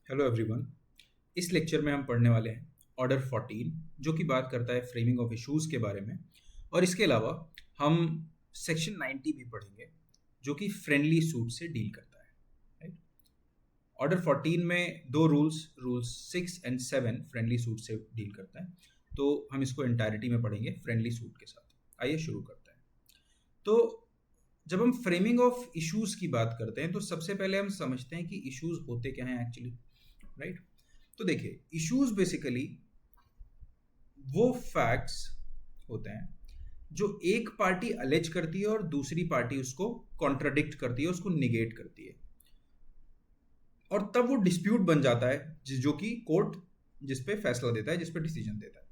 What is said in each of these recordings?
Hello everyone. इस lecture में हम पढ़ने वाले हैं ऑर्डर 14 जो कि बात करता है फ्रेमिंग ऑफ इश्यूज के बारे में। और इसके अलावा हम सेक्शन 90 भी पढ़ेंगे जो कि फ्रेंडली सूट से डील करता है। राइट। ऑर्डर 14 में दो रूल्स 6 एंड 7 फ्रेंडली सूट से डील करता है, तो हम इसको एंटायरिटी में पढ़ेंगे फ्रेंडली सूट के साथ। आइए शुरू करते हैं। तो जब हम फ्रेमिंग ऑफ इश्यूज की बात करते हैं तो सबसे पहले हम समझते हैं कि इश्यूज होते क्या हैं एक्चुअली। राइट। तो देखिए, इश्यूज बेसिकली वो फैक्ट्स होते हैं जो एक पार्टी अलेज करती है और दूसरी पार्टी उसको कॉन्ट्राडिक्ट करती है, उसको निगेट करती है, और तब वो डिस्प्यूट बन जाता है जो कि कोर्ट जिस पे फैसला देता है, जिस पे डिसीजन देता है।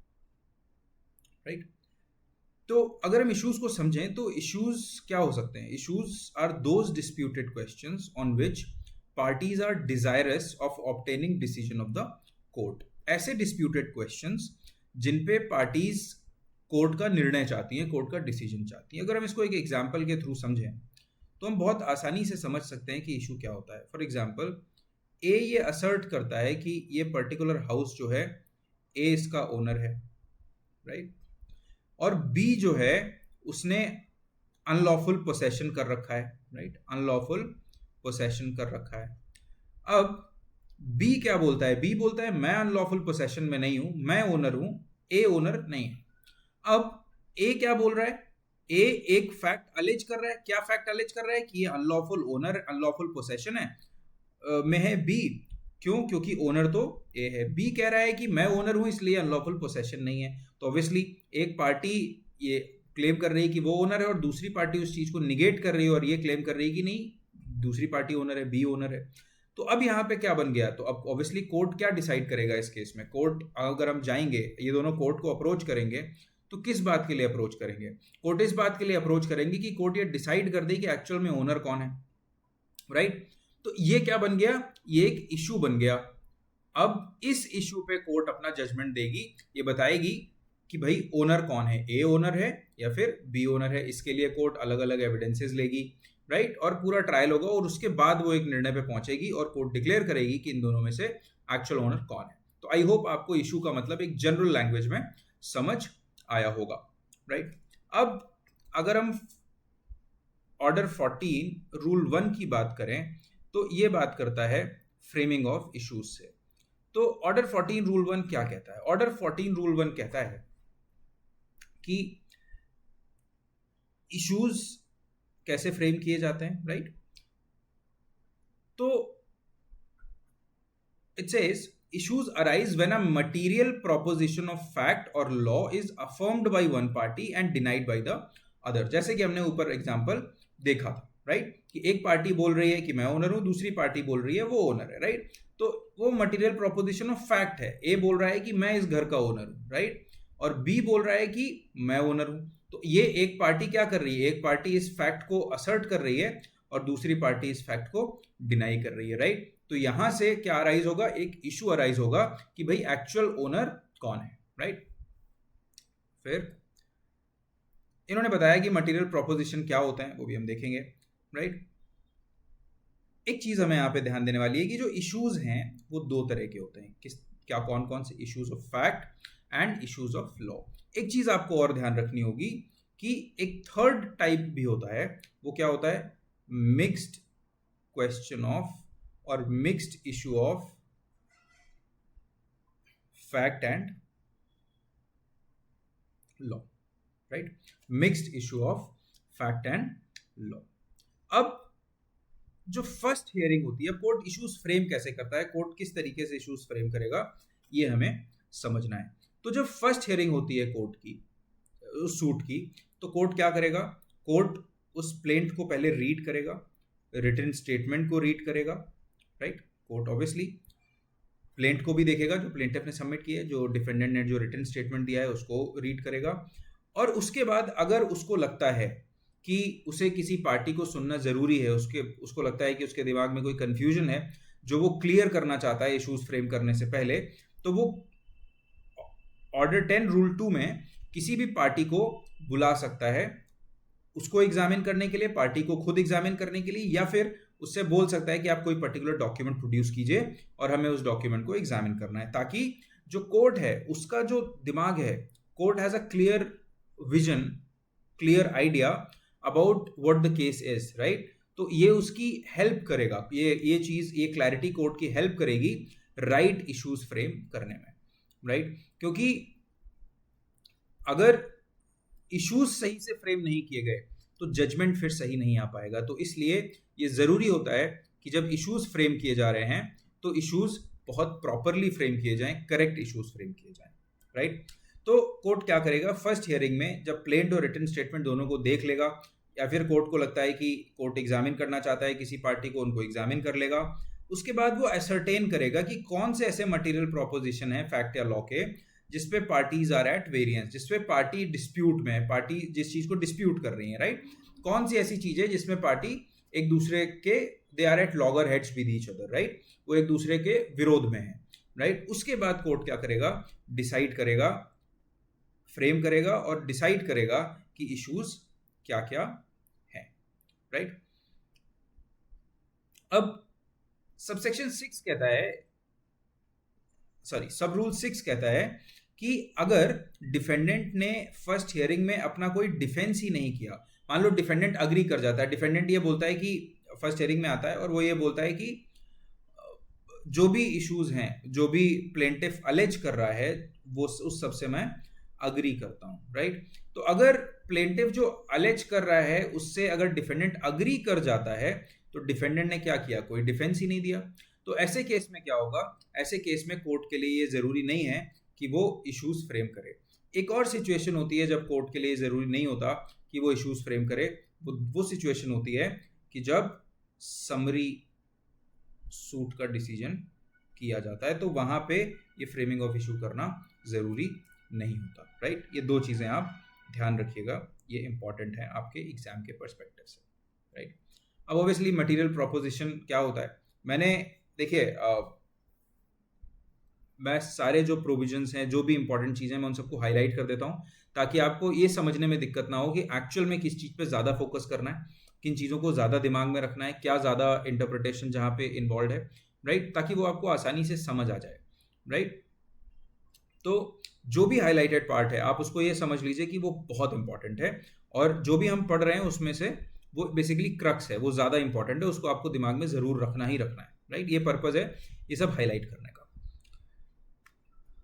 राइट। तो अगर हम इश्यूज को समझें तो इश्यूज क्या हो सकते हैं? Issues are those disputed questions on which parties are desirous of obtaining decision of the court. ऐसे डिस्प्यूटेड क्वेश्चंस जिन पे पार्टीज कोर्ट का निर्णय चाहती हैं, कोर्ट का डिसीजन चाहती हैं। अगर हम इसको एक एग्जांपल के थ्रू समझें तो हम बहुत आसानी से समझ सकते हैं कि इशू क्या होता है। फॉर एग्जांपल, ए ये असर्ट करता है कि ये पर्टिकुलर हाउस जो है, ए इसका ओनर है। राइट। और बी जो है उसने अनलॉफुल पोसेशन कर रखा है। राइट। अनलॉफुल पोसेशन कर रखा है। अब बी क्या बोलता है? बी बोलता है मैं अनलॉफुल पोसेशन में नहीं हूं, मैं ओनर हूं, ए ओनर नहीं है। अब ए क्या बोल रहा है? ए एक फैक्ट अलेज कर रहा है। क्या फैक्ट अलेज कर रहा है? कि ये अनलॉफुल ओनर, अनलॉफुल पोसेशन है में है बी। क्यों? क्योंकि ओनर तो ए है। बी कह रहा है कि मैं ओनर हूं इसलिए अनलॉफुल पोसेशन नहीं है। तो ऑब्वियसली एक पार्टी ये क्लेम कर रही है कि वो ओनर है और दूसरी पार्टी उस चीज को निगेट कर रही है और ये क्लेम कर रही है कि नहीं, दूसरी पार्टी ओनर है, बी ओनर है। तो अब यहाँ पे क्या बन गया? तो अब ऑब्वियसली कोर्ट क्या डिसाइड करेगा इस केस में? कोर्ट अगर हम जाएंगे, ये दोनों कोर्ट को अप्रोच करेंगे, तो किस बात के लिए अप्रोच करेंगे? कोर्ट इस बात के लिए अप्रोच करेंगे कि कोर्ट ये डिसाइड कर दे कि एक्चुअल में ओनर कौन है। राइट। तो ये क्या बन गया? ये एक इशू बन गया। अब इस इशू पे कोर्ट अपना जजमेंट देगी, ये बताएगी कि भाई ओनर कौन है, ए ओनर है या फिर बी ओनर है। इसके लिए कोर्ट अलग अलग एविडेंसेस लेगी। राइट। और पूरा ट्रायल होगा और उसके बाद वो एक निर्णय पे पहुंचेगी और कोर्ट डिक्लेयर करेगी कि इन दोनों में से एक्चुअल ओनर कौन है। तो आई होप आपको इशू का मतलब एक जनरल लैंग्वेज में समझ आया होगा। राइट। अब अगर हम ऑर्डर 14 रूल 1 की बात करें तो ये बात करता है फ्रेमिंग ऑफ इश्यूज से। तो ऑर्डर 14 रूल 1 क्या कहता है? ऑर्डर 14 रूल 1 कहता है कि इश्यूज कैसे फ्रेम किए जाते हैं। राइट। तो it says issues arise when a material proposition of fact or law is affirmed by one party and denied by the other। जैसे कि हमने ऊपर एग्जांपल देखा था। राइट। कि एक पार्टी बोल रही है कि मैं ओनर हूं, दूसरी पार्टी बोल रही है वो ओनर है। राइट। तो वो मटेरियल प्रोपोजिशन ऑफ फैक्ट है। ए बोल रहा है कि मैं इस घर का ओनर हूं, राइट, और बी बोल रहा है कि मैं ओनर हूं। तो ये एक पार्टी क्या कर रही है? एक पार्टी इस फैक्ट को असर्ट कर रही है और दूसरी पार्टी इस फैक्ट को डिनाई कर रही है। राइट। तो यहां से क्या अराइज होगा? एक इशू अराइज होगा कि भाई एक्चुअल ओनर कौन है। राइट। फिर इन्होंने बताया कि मटेरियल प्रोपोजिशन क्या होता है, वो भी हम देखेंगे। राइट। एक चीज हमें यहां पे ध्यान देने वाली है कि जो इश्यूज हैं वो दो तरह के होते हैं। क्या कौन कौन से? Issues of fact and issues of law. एक चीज आपको और ध्यान रखनी होगी कि एक थर्ड टाइप भी होता है। वो क्या होता है? मिक्स्ड क्वेश्चन ऑफ और mixed issue of fact and law. Right. Mixed issue of fact and law. अब जो फर्स्ट हियरिंग होती है, कोर्ट इश्यूज फ्रेम कैसे करता है, कोर्ट किस तरीके से इश्यूज फ्रेम करेगा, ये हमें समझना है। तो जब फर्स्ट हियरिंग होती है कोर्ट की, उस सूट की, तो कोर्ट क्या करेगा? कोर्ट उस प्लेंट को पहले रीड करेगा, रिटन स्टेटमेंट को रीड करेगा। राइट। कोर्ट ऑब्वियसली प्लेंट को भी देखेगा जो प्लेंटिफ ने सबमिट किया है, जो डिफेंडेंट ने जो रिटन स्टेटमेंट दिया है उसको रीड करेगा। और उसके बाद अगर उसको लगता है कि उसे किसी पार्टी को सुनना जरूरी है, उसको लगता है कि उसके दिमाग में कोई कंफ्यूजन है जो वो क्लियर करना चाहता है इश्यूज फ्रेम करने से पहले, तो वो ऑर्डर 10 रूल 2 में किसी भी पार्टी को बुला सकता है उसको एग्जामिन करने के लिए, पार्टी को खुद एग्जामिन करने के लिए, या फिर उससे बोल सकता है कि आप कोई पर्टिकुलर डॉक्यूमेंट प्रोड्यूस कीजिए और हमें उस डॉक्यूमेंट को एग्जामिन करना है, ताकि जो कोर्ट है उसका जो दिमाग है, court has a clear vision, clear idea about what the case is, right. तो ये उसकी हेल्प करेगा, ये चीज, ये क्लैरिटी कोर्ट की हेल्प करेगी राइट इश्यूज फ्रेम करने में, राइट। क्योंकि अगर इश्यूज सही से फ्रेम नहीं किए गए तो जजमेंट फिर सही नहीं आ पाएगा। तो इसलिए ये जरूरी होता है कि जब इश्यूज फ्रेम किए जा रहे हैं तो इश्यूज बहुत प्रॉपरली फ्रेम किए जाएं, करेक्ट इश्यूज फ्रेम किए जाएं, राइट। तो कोर्ट क्या करेगा, फर्स्ट हियरिंग में जब प्लेन्ड और रिटन स्टेटमेंट दोनों को देख लेगा, या फिर कोर्ट को लगता है कि कोर्ट एग्जामिन करना चाहता है किसी पार्टी को, उनको एग्जामिन कर लेगा। उसके बाद वो एसरटेन करेगा कि कौन से ऐसे मटेरियल प्रोपोजिशन है फैक्ट या लॉ के जिसपे पार्टीज आर एट वेरिएंस, जिसपे पार्टी डिस्प्यूट में है, पार्टी जिस चीज को डिस्प्यूट कर रही है, राइट। कौन सी ऐसी चीज है जिसमें पार्टी एक दूसरे के, they are at loggerheads with each other, right, वो एक दूसरे के विरोध में है, राइट। उसके बाद कोर्ट क्या करेगा, डिसाइड करेगा, फ्रेम करेगा और डिसाइड करेगा कि इश्यूज क्या क्या है, राइट। अब सबसेक्शन 6 कहता है, सॉरी, सब रूल 6 कहता है कि अगर डिफेंडेंट ने फर्स्ट हियरिंग में अपना कोई डिफेंस ही नहीं किया, मान लो डिफेंडेंट अग्री कर जाता है, डिफेंडेंट ये बोलता है कि फर्स्ट हियरिंग में आता है और वो ये बोलता है कि जो भी इश्यूज हैं, जो भी प्लेंटिफ अलेज कर रहा है, वो उस सब से मैं अग्री करता हूं, राइट। तो अगर प्लेंटिफ जो अलेज कर रहा है उससे अगर डिफेंडेंट अग्री कर जाता है तो डिफेंडेंट ने क्या किया, कोई डिफेंस ही नहीं दिया। तो ऐसे केस में क्या होगा, ऐसे केस में कोर्ट के लिए ये जरूरी नहीं है कि वो इश्यूज फ्रेम करे। एक और सिचुएशन होती है जब कोर्ट के लिए जरूरी नहीं होता कि वो इश्यूज फ्रेम करे, वो सिचुएशन होती है कि जब समरी सूट का डिसीजन किया जाता है, तो वहां पे ये फ्रेमिंग ऑफ इशू करना जरूरी नहीं होता, राइट। ये दो चीजें आप ध्यान रखिएगा, ये इंपॉर्टेंट है आपके एग्जाम के पर्सपेक्टिव से, राइट। अब ऑब्वियसली मटेरियल प्रोपोजिशन क्या होता है, मैंने देखिए मैं सारे जो प्रोविजंस हैं, जो भी इंपॉर्टेंट चीजें, मैं उन सबको हाईलाइट कर देता हूं ताकि आपको ये समझने में दिक्कत ना हो कि एक्चुअल में किस चीज पे ज्यादा फोकस करना है, किन चीजों को ज्यादा दिमाग में रखना है, क्या ज्यादा इंटरप्रिटेशन जहां पे इन्वॉल्व है, राइट, ताकि वो आपको आसानी से समझ आ जाए, राइट। तो जो भी हाईलाइटेड पार्ट है आप उसको ये समझ लीजिए कि वो बहुत इंपॉर्टेंट है, और जो भी हम पढ़ रहे हैं उसमें से वो बेसिकली क्रक्स है, वो ज्यादा इंपॉर्टेंट है, उसको आपको दिमाग में जरूर रखना ही रखना है, राइट। ये पर्पज है ये सब हाईलाइट करने का।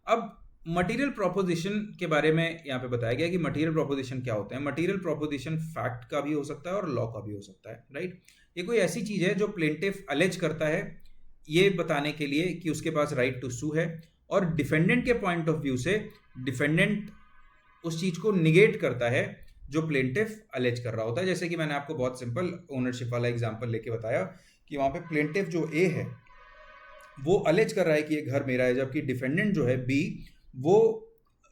अब मटेरियल प्रोपोजिशन के बारे में यहाँ पे बताया गया कि मटेरियल प्रोपोजिशन क्या होता है। मटेरियल प्रोपोजिशन फैक्ट का भी हो सकता है और लॉ का भी हो सकता है, राइट। ये कोई ऐसी चीज है जो प्लेंटिफ अलेज करता है ये बताने के लिए कि उसके पास राइट टू सू है, और डिफेंडेंट के पॉइंट ऑफ व्यू से डिफेंडेंट उस चीज को निगेट करता है जो प्लेंटिफ अलेज कर रहा होता है। जैसे कि मैंने आपको बहुत सिंपल ओनरशिप वाला एग्जांपल लेके बताया कि वहां पे प्लेंटिफ जो ए है वो अलेज कर रहा है कि ये घर मेरा है, जबकि डिफेंडेंट जो है बी वो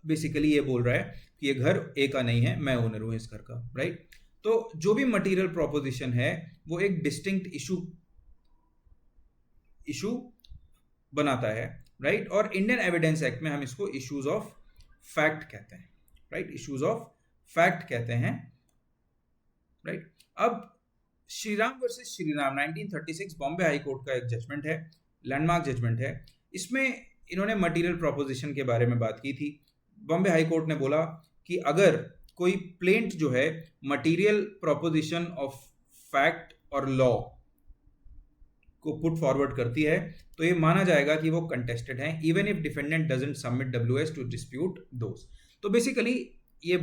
बेसिकली ये बोल रहा है कि ये घर ए का नहीं है, मैं ओनर हूं इस घर का, राइट। तो जो भी मटेरियल प्रोपोजिशन है वो एक डिस्टिंक्ट इशू बनाता है, राइट। और इंडियन एविडेंस एक्ट में हम इसको इश्यूज ऑफ फैक्ट कहते हैं, राइट, इश्यूज ऑफ फैक्ट कहते हैं, राइट। अब Shriram versus Shriram 1936 Bombay high court का एक जजमेंट है, लैंडमार्क जजमेंट है। इसमें इन्होंने मटेरियल प्रोपोजिशन के बारे में बात की थी। बॉम्बे हाई कोर्ट ने बोला कि अगर कोई प्लेंट जो है मटेरियल प्रोपोजिशन ऑफ फैक्ट और लॉ को पुट फॉरवर्ड करती है तो ये माना जाएगा कि वो कंटेस्टेड है, even if defendant doesn't submit WS to dispute those. तो बेसिकली ये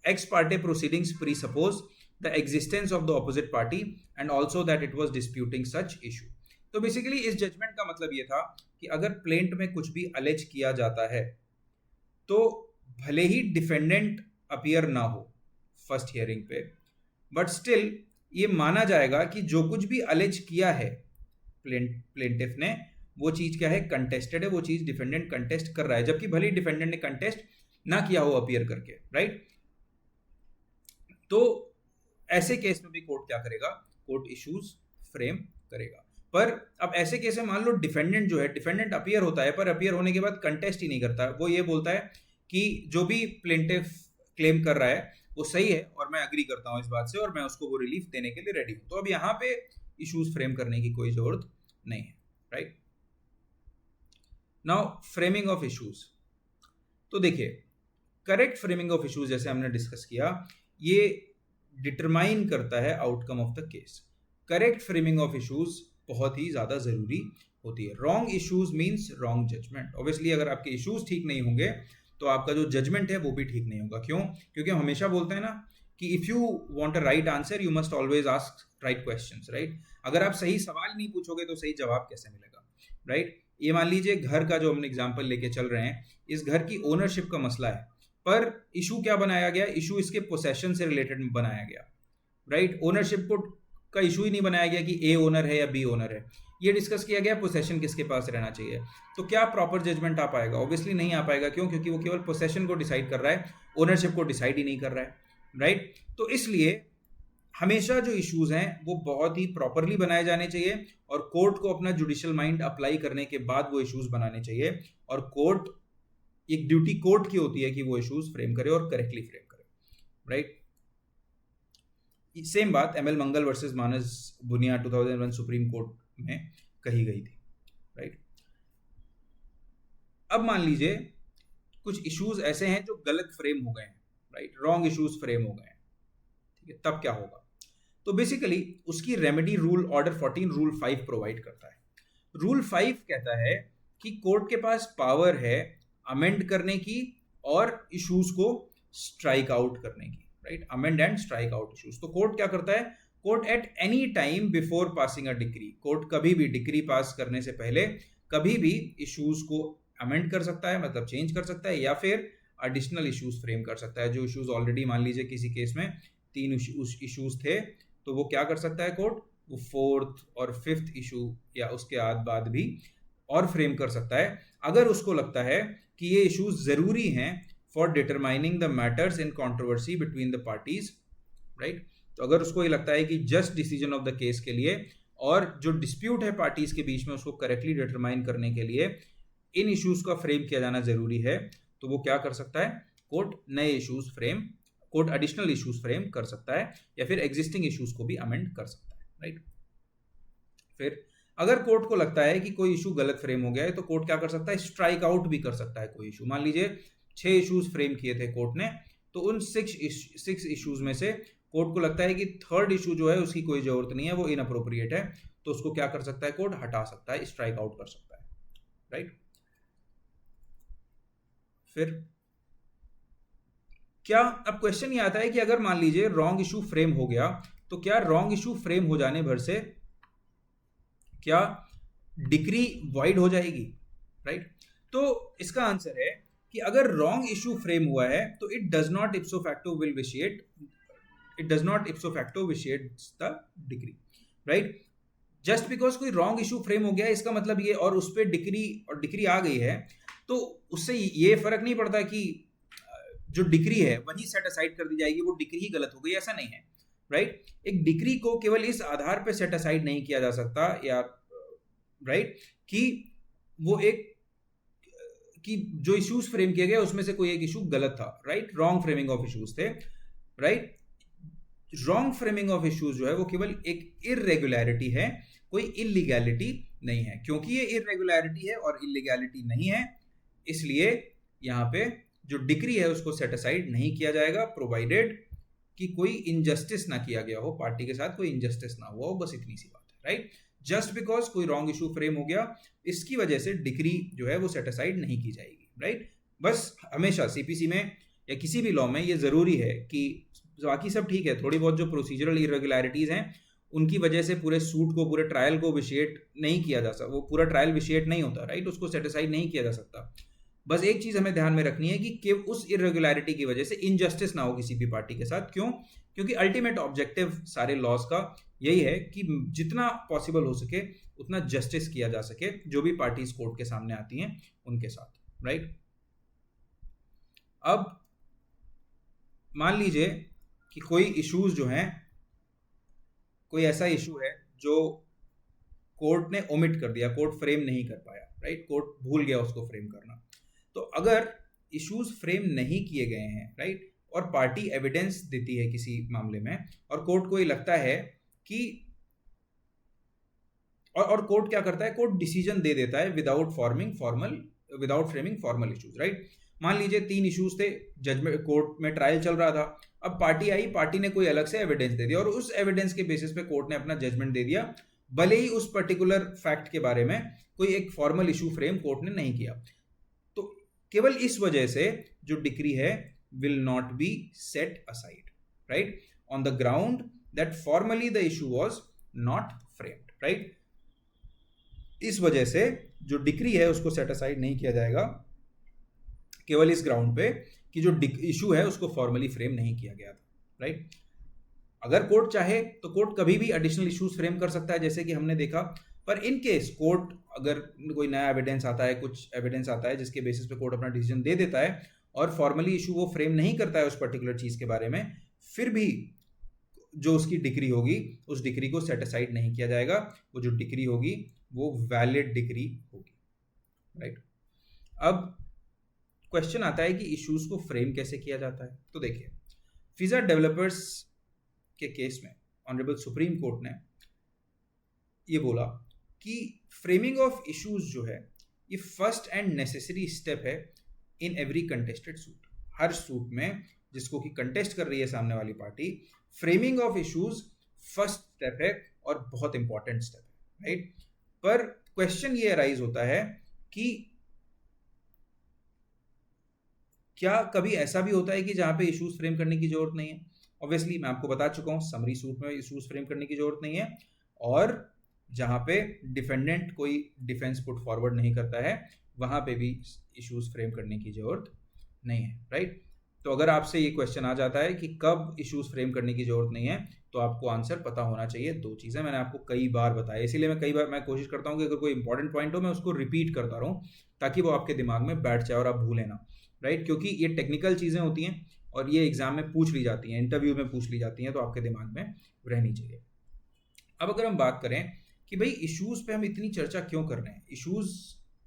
ex parte proceedings presuppose the existence of the opposite party and also that it was disputing such issue. तो बेसिकली इस जजमेंट का मतलब ये था कि अगर प्लेंट में कुछ भी अलेज किया जाता है तो भले ही डिफेंडेंट अपीयर ना हो फर्स्ट हियरिंग पे, बट स्टिल ये माना जाएगा कि जो कुछ भी अलेज किया है प्लेंटिफ ने वो चीज क्या है, कंटेस्टेड है, वो चीज डिफेंडेंट कंटेस्ट कर रहा है, जबकि भले ही डिफेंडेंट ने कंटेस्ट ना किया हो अपीयर करके, राइट। तो ऐसे केस में भी कोर्ट क्या करेगा, कोर्ट इश्यूज फ्रेम करेगा। पर अब ऐसे केस में मान लो डिफेंडेंट जो है, डिफेंडेंट अपीयर होता है पर अपीयर होने के बाद कंटेस्ट ही नहीं करता, वो ये बोलता है कि जो भी प्लेंटिफ क्लेम कर रहा है वो सही है और मैं अग्री करता हूं इस बात से और मैं उसको वो रिलीफ देने के लिए रेडी हूं। तो अब यहाँ पे इश्यूज फ्रेम करने की कोई ज़रूरत नहीं है, right. Now framing of issues, तो देखिए करेक्ट फ्रेमिंग ऑफ इश्यूज जैसे हमने डिस्कस किया, ये डिटरमाइन करता है outcome of the case. Correct framing of issues बहुत ही ज़्यादा ज़रूरी होती है। Wrong issues means wrong judgement. Obviously अगर आपके इश्यूज ठीक नहीं होंगे तो आपका जो जजमेंट है वो भी ठीक नहीं होगा। क्यों? क्योंकि हम हमेशा बोलते हैं ना कि if you want a right answer you must always ask right questions, right. अगर आप सही सवाल नहीं पूछोगे तो सही जवाब कैसे मिलेगा, राइट। ये मान लीजिए घर का जो हम एग्जाम्पल लेके चल रहे हैं, इस घर की ओनरशिप का मसला है, पर इशू क्या बनाया गया? इशू इसके पोसेशन से रिलेटेड बनाया गया, राइट। ओनरशिप को का इशू ही नहीं बनाया गया कि ए ओनर है या बी ओनर है, ये डिस्कस किया गया पोसेशन किसके पास रहना चाहिए। तो क्या प्रॉपर जजमेंट आ पाएगा? ऑब्वियसली नहीं आ पाएगा। क्यों? क्योंकि वो केवल पोसेशन को डिसाइड कर रहा है, ओनरशिप को डिसाइड ही नहीं कर रहा है, राइट। तो इसलिए हमेशा जो इश्यूज हैं वो बहुत ही प्रॉपरली बनाए जाने चाहिए और कोर्ट को अपना जुडिशियल माइंड अप्लाई करने के बाद वो इश्यूज बनाने चाहिए। और कोर्ट, एक ड्यूटी कोर्ट की होती है कि वो इश्यूज फ्रेम करे और करेक्टली फ्रेम करे, राइट। सेम बात एमएल मंगल वर्सेस मानस बुनिया 2001 सुप्रीम कोर्ट में कही गई थी, राइट। अब मान लीजिए कुछ इश्यूज ऐसे हैं जो गलत फ्रेम हो गए हैं, राइट, रॉन्ग इश्यूज फ्रेम हो गए हैं, ठीक है, तब क्या होगा? तो बेसिकली उसकी remedy rule order 14 rule 5 provide करता है। रूल 5 कहता है कि कोर्ट के पास पावर है अमेंड करने की और इश्यूज को स्ट्राइक आउट करने की, right, amend and strike out issues. तो कोर्ट क्या करता है? Court at any time before passing a decree, court कभी भी डिक्री पास करने से पहले कभी भी इश्यूज को अमेंड कर सकता है, मतलब चेंज कर सकता है, या फिर एडिशनल इश्यूज फ्रेम कर सकता है। जो इश्यूज ऑलरेडी मान लीजिए किसी केस में 3 इश्यूज थे, तो वो क्या कर सकता है कोर्ट? वो 4th और 5th इशू या उसके बाद भी और फ्रेम कर सकता है, अगर उसको लगता है कि ये इश्यूज जरूरी हैं for determining the matters in controversy between the parties, right. तो अगर उसको ये लगता है कि just decision of the case के लिए और जो डिस्प्यूट है पार्टीज के बीच में उसको करेक्टली डिटरमाइन करने के लिए इन इश्यूज का फ्रेम किया जाना जरूरी है, तो वो क्या कर सकता है? कोर्ट नए issues frame, court additional issues frame कर सकता है या फिर एग्जिस्टिंग इश्यूज को भी अमेंड कर सकता है, राइट। फिर अगर कोर्ट को लगता है कि कोई इशू गलत फ्रेम हो गया है तो कोर्ट क्या कर सकता है? स्ट्राइक आउट भी कर सकता है कोई इशू। मान लीजिए 6 इश्यूज फ्रेम किए थे कोर्ट ने, तो उन 6 इश्यूज में से कोर्ट को लगता है कि 3rd इशू जो है उसकी कोई जरूरत नहीं है, वो इनअप्रोप्रिएट है, तो उसको क्या कर सकता है? कोर्ट हटा सकता है, स्ट्राइक आउट कर सकता है, राइट। फिर क्या, अब क्वेश्चन ये आता है कि अगर मान लीजिए रॉन्ग इशू फ्रेम हो गया, तो क्या रॉन्ग इशू फ्रेम हो जाने भर से क्या डिक्री वॉइड हो जाएगी, राइट। तो इसका आंसर है कि अगर रॉन्ग इशू फ्रेम हुआ है तो it does not इप्सो facto vitiate the decree, right. Just because कोई रॉन्ग इशू फ्रेम हो गया है इसका मतलब ये, और उस पर डिक्री आ गई है, तो उससे ये फर्क नहीं पड़ता कि जो डिक्री है वही सेट असाइड कर दी जाएगी, वो डिक्री ही गलत हो गई, ऐसा नहीं है, राइट। एक डिक्री को केवल इस आधार पे सेट असाइड नहीं किया जा सकता, या राइट, कि वो एक कि जो इश्यूज फ्रेम किए गए उसमें से कोई एक इशू गलत था, right, wrong framing of issues थे, right. Wrong framing of issues जो है वो केवल एक इररेगुलरिटी है, कोई इलीगैलिटी नहीं है। क्योंकि ये इररेगुलरिटी है और इलीगैलिटी नहीं है, इसलिए यहाँ पे जो डिक्री है उसको सेट असाइड नहीं किया जाएगा, प्रोवाइडेड कि कोई इनजस्टिस ना किया गया हो, पार्टी के साथ कोई इनजस्टिस ना हुआ हो, बस इतनी सी बात है, राइट। जस्ट बिकॉज कोई रॉन्ग इशू फ्रेम हो गया, इसकी वजह से डिक्री जो है वो सेट असाइड नहीं की जाएगी, राइट। बस हमेशा सीपीसी में या किसी भी लॉ में ये जरूरी है कि बाकी सब ठीक है, थोड़ी बहुत जो प्रोसीजरल इरेगुलरिटीज हैं उनकी वजह से पूरे सूट को, पूरे ट्रायल को विशिएट नहीं किया जा सकता, वो पूरा ट्रायल विशिएट नहीं होता, राइट, उसको सेटिसाइड नहीं किया जा सकता। बस एक चीज हमें ध्यान में रखनी है कि उस इरेगुलरिटी की वजह से इनजस्टिस ना हो किसी भी पार्टी के साथ। क्यों? क्योंकि अल्टीमेट ऑब्जेक्टिव सारे लॉज का यही है कि जितना पॉसिबल हो सके उतना जस्टिस किया जा सके जो भी पार्टीज कोर्ट के सामने आती हैं उनके साथ, राइट। अब मान लीजिए कि कोई इश्यूज जो हैं, कोई ऐसा इशू है जो कोर्ट ने ओमिट कर दिया, कोर्ट फ्रेम नहीं कर पाया, राइट, कोर्ट भूल गया उसको फ्रेम करना। तो अगर इश्यूज फ्रेम नहीं किए गए हैं, राइट, और पार्टी एविडेंस देती है किसी मामले में और कोर्ट को ये लगता है कि और कोर्ट क्या करता है, कोर्ट डिसीजन दे देता है without framing formal issues, right. मान लीजिए 3 इश्यूज थे, जजमेंट कोर्ट में ट्रायल चल रहा था, अब पार्टी आई, पार्टी ने कोई अलग से एविडेंस दे दिया और उस एविडेंस के बेसिस पे कोर्ट ने अपना जजमेंट दे दिया, भले ही उस पर्टिकुलर फैक्ट के बारे में कोई एक फॉर्मल इशू फ्रेम कोर्ट ने नहीं किया। तो केवल इस वजह से जो डिक्री है will not be set aside, right, on the ground that formally the issue was not framed, right. इस वजह से जो डिक्री है उसको सेट असाइड नहीं किया जाएगा, केवल इस ग्राउंड पे कि जो इशू है उसको फॉर्मली फ्रेम नहीं किया गया था, राइट। अगर कोर्ट चाहे तो कोर्ट कभी भी एडिशनल इश्यूज फ्रेम कर सकता है, जैसे कि हमने देखा, पर इन केस कोर्ट अगर कोई नया एविडेंस आता है, कुछ एविडेंस आता है जिसके बेसिस पे कोर्ट अपना डिसीजन दे देता है और फॉर्मली इशू वो फ्रेम नहीं करता है उस पर्टिकुलर चीज के बारे में, फिर भी जो उसकी डिक्री होगी उस डिक्री को सेट असाइड नहीं किया जाएगा, वो जो डिक्री होगी वो वैलिड डिक्री होगी, राइट। अब क्वेश्चन आता है कि इश्यूज को फ्रेम कैसे किया जाता है। तो देखिए, फिजा डेवलपर्स के केस में ऑनरेबल सुप्रीम कोर्ट ने ये बोला कि फ्रेमिंग ऑफ इश्यूज जो है ये फर्स्ट एंड नेसेसरी स्टेप है in every contested suit. Her suit में जिसको कि कंटेस्ट कर रही है सामने वाली party, framing of issues first step है और बहुत इंपॉर्टेंट स्टेप है, राइट। पर क्वेश्चन ये अराइज होता है कि क्या कभी ऐसा भी होता है कि जहां पे इश्यूज फ्रेम करने की जरूरत नहीं है। ऑब्वियसली मैं आपको बता चुका हूं, समरी सूट में इश्यूज फ्रेम करने की जरूरत नहीं है, और जहां पे डिफेंडेंट कोई डिफेंस पुट फॉरवर्ड नहीं करता है वहां पे भी इश्यूज फ्रेम करने की जरूरत नहीं है, राइट। तो अगर आपसे ये क्वेश्चन आ जाता है कि कब इश्यूज फ्रेम करने की जरूरत नहीं है, तो आपको आंसर पता होना चाहिए। 2 चीज़ें मैंने आपको कई बार बताया, इसीलिए मैं कई बार मैं कोशिश करता हूँ कि अगर कोई इंपॉर्टेंट पॉइंट हो मैं उसको रिपीट करता रहूँ ताकि वो आपके दिमाग में बैठ जाए और आप भूलें ना, राइट। क्योंकि ये टेक्निकल चीज़ें होती हैं और ये एग्जाम में पूछ ली जाती हैं, इंटरव्यू में पूछ ली जाती हैं, तो आपके दिमाग में रहनी चाहिए। अब अगर हम बात करें कि भाई इश्यूज पे हम इतनी चर्चा क्यों कर रहे हैं, इश्यूज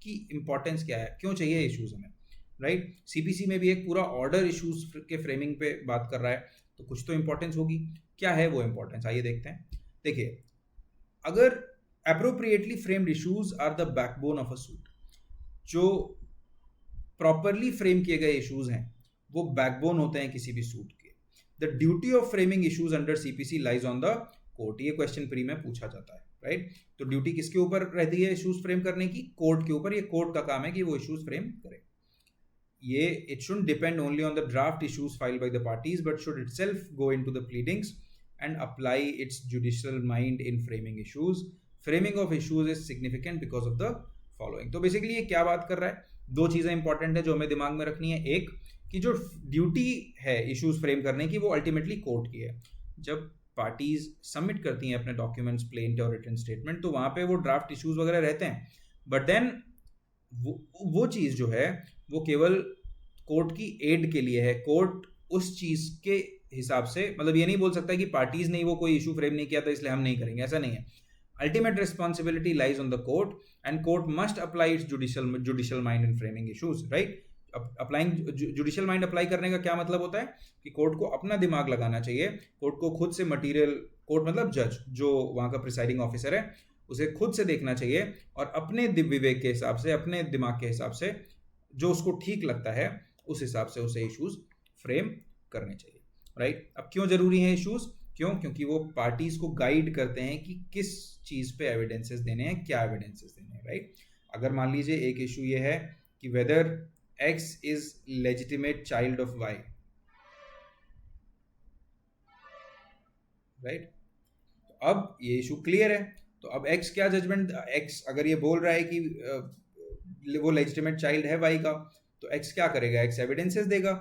की इंपॉर्टेंस क्या है, क्यों चाहिए इश्यूज हमें, राइट। सीपीसी में भी एक पूरा ऑर्डर इश्यूज के फ्रेमिंग पे बात कर रहा है, तो कुछ तो इंपॉर्टेंस होगी। क्या है वो इंपॉर्टेंस, आइए देखते हैं। देखिए, अगर appropriately framed issues are the backbone of a suit, जो प्रॉपरली फ्रेम किए गए इश्यूज हैं वो बैकबोन होते हैं किसी भी सूट के। The duty of framing issues under CPC lies on the court, ये क्वेश्चन प्री में पूछा जाता है, राइट। तो ड्यूटी किसके ऊपर रहती है इश्यूज फ्रेम करने की, कोर्ट के ऊपर। ये कोर्ट का काम है कि वो इश्यूज फ्रेम करे। ये it should depend only on the draft issues filed by the parties but should itself go into the pleadings and apply it's judicial mind in framing issues. Framing of issues is significant because of the following. तो basically ये क्या बात कर रहा है, 2 चीज़ें important है जो हमें दिमाग में रखनी है। एक कि जो ड्यूटी है इश्यूज फ्रेम करने की वो अल्टीमेटली कोर्ट की है। जब पार्टीज सबमिट करती हैं अपने डॉक्यूमेंट्स, प्लेन और रिटन स्टेटमेंट, तो वहाँ पे वो ड्राफ्ट इश्यूज वगैरह रहते हैं, बट देन वो चीज़ जो है वो केवल कोर्ट की एड के लिए है। कोर्ट उस चीज़ के हिसाब से, मतलब ये नहीं बोल सकता कि पार्टीज ने वो कोई इशू फ्रेम नहीं किया था इसलिए हम नहीं करेंगे, ऐसा नहीं है। Ultimate responsibility lies on the court and court must apply its judicial mind in framing issues, right? Applying judicial mind apply करने का क्या मतलब होता है कि कोर्ट को अपना दिमाग लगाना चाहिए, कोर्ट को खुद से मटेरियल, कोर्ट मतलब जज जो वहाँ का प्रिसाइडिंग ऑफिसर है, उसे खुद से देखना चाहिए और अपने विवेक के हिसाब से, अपने दिमाग के हिसाब से जो उसको ठीक लगता है उस हिसाब से उसे इश्यूज फ्रेम करने चाहिए, राइट। अब क्यों जरूरी है इश्यूज, क्योंकि वो पार्टीज को गाइड करते हैं कि किस चीज पे एविडेंसेस देने हैं, क्या एविडेंसेस देने हैं, राइट। अगर मान लीजिए एक इशू ये है कि whether X is legitimate child of Y, right. अब ये इशू क्लियर है, तो अब X क्या जजमेंट, X अगर ये बोल रहा है कि वो लेजिटिमेट चाइल्ड है Y का, तो X क्या करेगा, X एविडेंसेस देगा,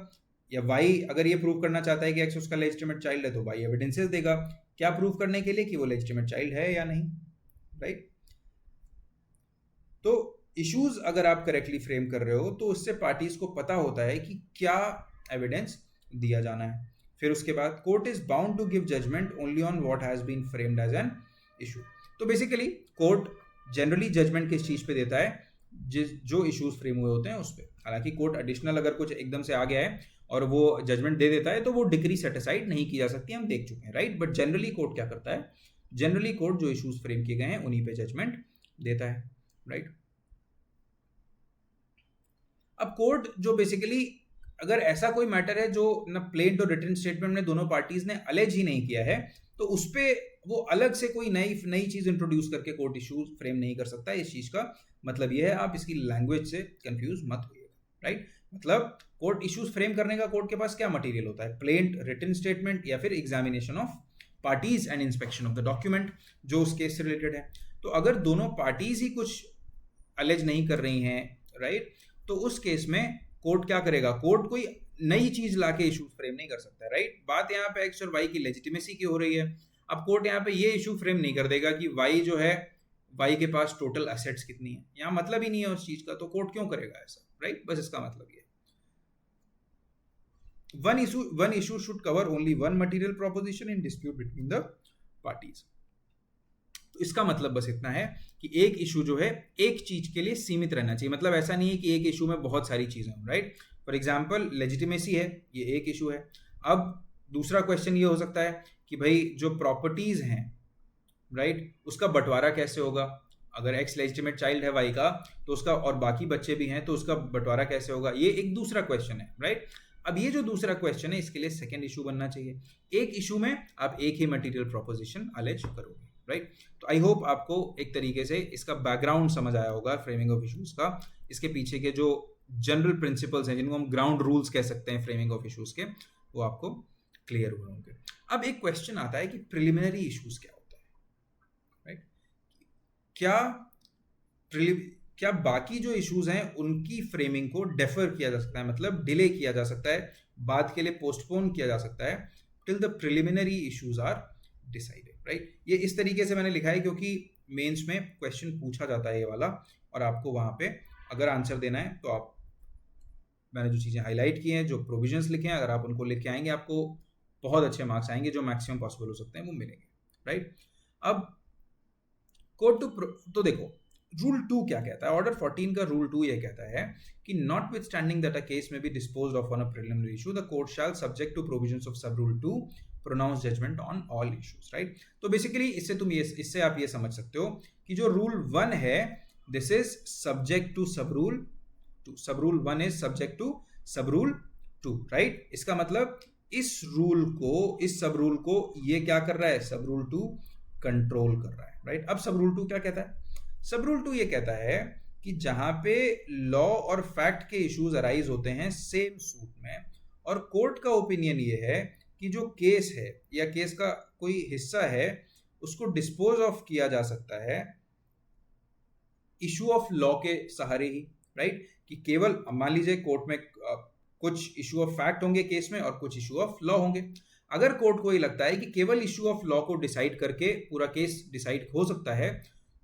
या Y अगर ये प्रूव करना चाहता है कि X उसका लेजिटिमेट चाइल्ड है तो Y एविडेंसेस देगा। क्या प्रूव करने के लिए कि वो लेजिटिमेट चाइल्ड है या नहीं, राइट। तो इश्यूज अगर आप करेक्टली फ्रेम कर रहे हो तो उससे पार्टीज को पता होता है कि क्या एविडेंस दिया जाना है। फिर उसके बाद court is bound to give judgement only on what has been framed as an issue. तो बेसिकली कोर्ट जनरली जजमेंट किस चीज पे देता है, जो इश्यूज फ्रेम हुए होते हैं उस पर। हालांकि कोर्ट एडिशनल अगर कुछ एकदम से आ गया है और वो जजमेंट दे देता है तो वो डिक्री सेट असाइड नहीं की जा सकती, हम देख चुके हैं, राइट। बट जनरली कोर्ट क्या करता है, जनरली कोर्ट जो इश्यूज फ्रेम किए गए हैं उन्हीं पे जजमेंट देता है, राइट। अब कोर्ट जो बेसिकली अगर ऐसा कोई मैटर है जो ना प्लेंट और रिटन स्टेटमेंट में दोनों पार्टीज ने अलेज ही नहीं किया है, तो उस पे वो अलग से कोई नई चीज इंट्रोड्यूस करके कोर्ट इशू फ्रेम नहीं कर सकता। इस चीज का मतलब ये है, आप इसकी लैंग्वेज से कंफ्यूज मत होइएगा, राइट। मतलब कोर्ट इश्यूज फ्रेम करने का कोर्ट के पास क्या मटेरियल होता है, प्लेंट, रिटन स्टेटमेंट या फिर examination of parties and inspection of the document जो उस केस से रिलेटेड है। तो अगर दोनों पार्टीज ही कुछ अलेज नहीं कर रही हैं, राइट, तो उस केस में कोर्ट क्या करेगा, कोर्ट कोई नई चीज लाके इशू फ्रेम नहीं कर सकता, राइट। बात यहाँ पे एक्स और वाई की लेजिटिमेसी की हो रही है। अब कोर्ट यहाँ पे ये इशू फ्रेम नहीं कर देगा कि वाई जो है, वाई के पास टोटल एसेट्स कितनी है, यहाँ मतलब ही नहीं है उस चीज का, तो कोर्ट क्यों करेगा ऐसा, राइट। बस इसका मतलब ये one issue should cover only one material proposition in dispute between the parties. तो इसका मतलब बस इतना है कि एक इशू जो है एक चीज के लिए सीमित रहना चाहिए। मतलब ऐसा नहीं है कि एक इशू में बहुत सारी चीजें हों, राइट। फॉर एग्जाम्पल लेजिटिमेसी है, ये एक इशू है। अब दूसरा क्वेश्चन ये हो सकता है कि भाई जो प्रॉपर्टीज हैं, राइट, उसका बंटवारा कैसे होगा। अगर एक्स लेजिटिमेट चाइल्ड है वाई का, तो उसका, और बाकी बच्चे भी हैं, तो उसका बंटवारा कैसे होगा, ये एक दूसरा क्वेश्चन है, राइट। अब ये जो दूसरा क्वेश्चन है, इसके लिए सेकेंड इशू बनना चाहिए। एक इशू में आप एक ही मटेरियल प्रोपोजिशन अलेज करोगे, राइट। तो आई होप आपको एक तरीके से इसका बैकग्राउंड समझ आया होगा फ्रेमिंग ऑफ इश्यूज का। इसके पीछे के जो जनरल प्रिंसिपल्स हैं, जिनको हम ग्राउंड रूल्स कह सकते हैं फ्रेमिंग ऑफ इश्यूज के, वो आपको क्लियर हुए होंगे। अब एक क्वेश्चन आता है कि प्रिलिमिनरी इश्यूज क्या होता है, राइट। क्या बाकी जो इश्यूज हैं उनकी फ्रेमिंग को डेफर किया जा सकता है, मतलब डिले किया जा सकता है, बाद के लिए पोस्टपोन किया जा सकता है till the preliminary issues are decided, right. ये इस तरीके से मैंने लिखा है क्योंकि मेंस में क्वेश्चन पूछा जाता है ये वाला, और आपको वहां पे अगर आंसर देना है तो आप, मैंने जो चीजें हाईलाइट की हैं, जो प्रोविजंस लिखे हैं, अगर आप उनको लिख के आएंगे आपको बहुत अच्छे मार्क्स आएंगे, जो मैक्सिमम पॉसिबल हो सकते हैं वो मिलेंगे, राइट। अब कोड टू, तो देखो रूल 2 क्या कहता है, ऑर्डर 14 का रूल 2 ये कहता है कि नॉटविथस्टैंडिंग दैट अ केस में be disposed of on a preliminary issue, the court shall subject to provisions of sub rule 2 pronounce judgment on all issues, right. तो बेसिकली इससे आप ये समझ सकते हो कि जो रूल 1 है, दिस इज सब्जेक्ट टू सब रूल 2, सब रूल 1 इज सब्जेक्ट टू सब रूल 2, राइट। इसका मतलब इस सब रूल को ये क्या कर रहा है, सब रूल 2 कंट्रोल कर रहा है, राइट। अब सब रूल 2 क्या कहता है, सब रूल 2 ये कहता है कि जहां पे लॉ और फैक्ट के इश्यूज अराइज होते हैं सेम सूट में, और कोर्ट का ओपिनियन ये है कि जो केस है या केस का कोई हिस्सा है उसको डिस्पोज ऑफ किया जा सकता है इशू ऑफ लॉ के सहारे ही, राइट। कि केवल मान लीजिए कोर्ट में कुछ इशू ऑफ फैक्ट होंगे केस में और कुछ इशू ऑफ लॉ होंगे। अगर कोर्ट को ये लगता है कि केवल इशू ऑफ लॉ को डिसाइड करके पूरा केस डिसाइड हो सकता है,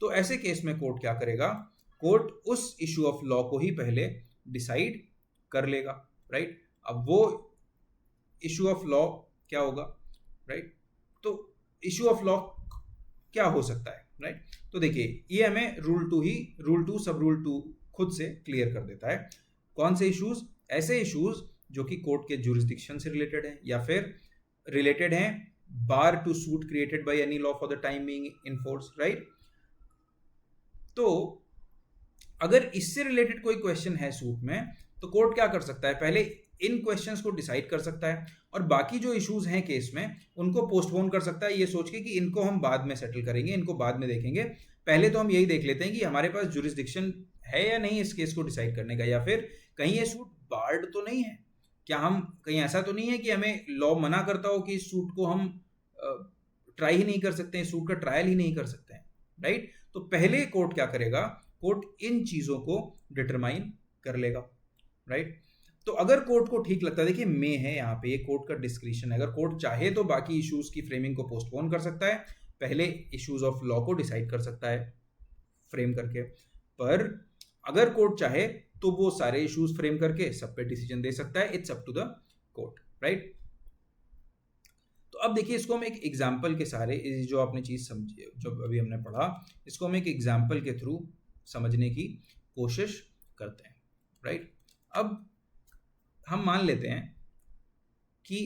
तो ऐसे केस में कोर्ट क्या करेगा, कोर्ट उस इशू ऑफ लॉ को ही पहले डिसाइड कर लेगा, राइट। अब वो इशू ऑफ लॉ क्या होगा, राइट। तो इशू ऑफ लॉ क्या हो सकता है, राइट। तो देखिए ये हमें रूल 2 सब रूल 2 खुद से क्लियर कर देता है। कौन से इश्यूज, ऐसे इश्यूज जो कि कोर्ट के जुरिस्डिक्शन से रिलेटेड है या फिर रिलेटेड हैं bar to suit created by any law for the time being in force, right. तो अगर इससे रिलेटेड कोई क्वेश्चन है सूट में, तो कोर्ट क्या कर सकता है, पहले इन क्वेश्चंस को डिसाइड कर सकता है, और बाकी जो इश्यूज हैं केस में उनको पोस्टपोन कर सकता है, ये सोच के कि इनको हम बाद में सेटल करेंगे, इनको बाद में देखेंगे, पहले तो हम यही देख लेते हैं कि हमारे पास जुरिस्डिक्शन है या नहीं इस केस को डिसाइड करने का, या फिर कहीं ये सूट बार्ड तो नहीं है, क्या हम कहीं ऐसा तो नहीं है कि हमें लॉ मना करता हो कि इस सूट को हम ट्राई ही नहीं कर सकते हैं, सूट का ट्रायल ही नहीं कर सकते हैं, राइट। तो पहले कोर्ट क्या करेगा, कोर्ट इन चीजों को डिटरमाइन कर लेगा, राइट। तो अगर कोर्ट को ठीक लगता है, देखिए मे है यहाँ पे, ये कोर्ट का डिस्क्रिशन है, अगर कोर्ट चाहे तो बाकी इश्यूज की फ्रेमिंग को पोस्टपोन कर सकता है, पहले इश्यूज ऑफ लॉ को डिसाइड कर सकता है फ्रेम करके, पर अगर कोर्ट चाहे तो वो सारे इश्यूज फ्रेम करके सब पे डिसीजन दे सकता है, it's up to the court, right. तो अब देखिए इसको हम एक एग्जाम्पल के सहारे, जो आपने चीज समझी जो अभी हमने पढ़ा, इसको हम एक एग्जाम्पल के थ्रू समझने की कोशिश करते हैं, राइट। अब हम मान लेते हैं कि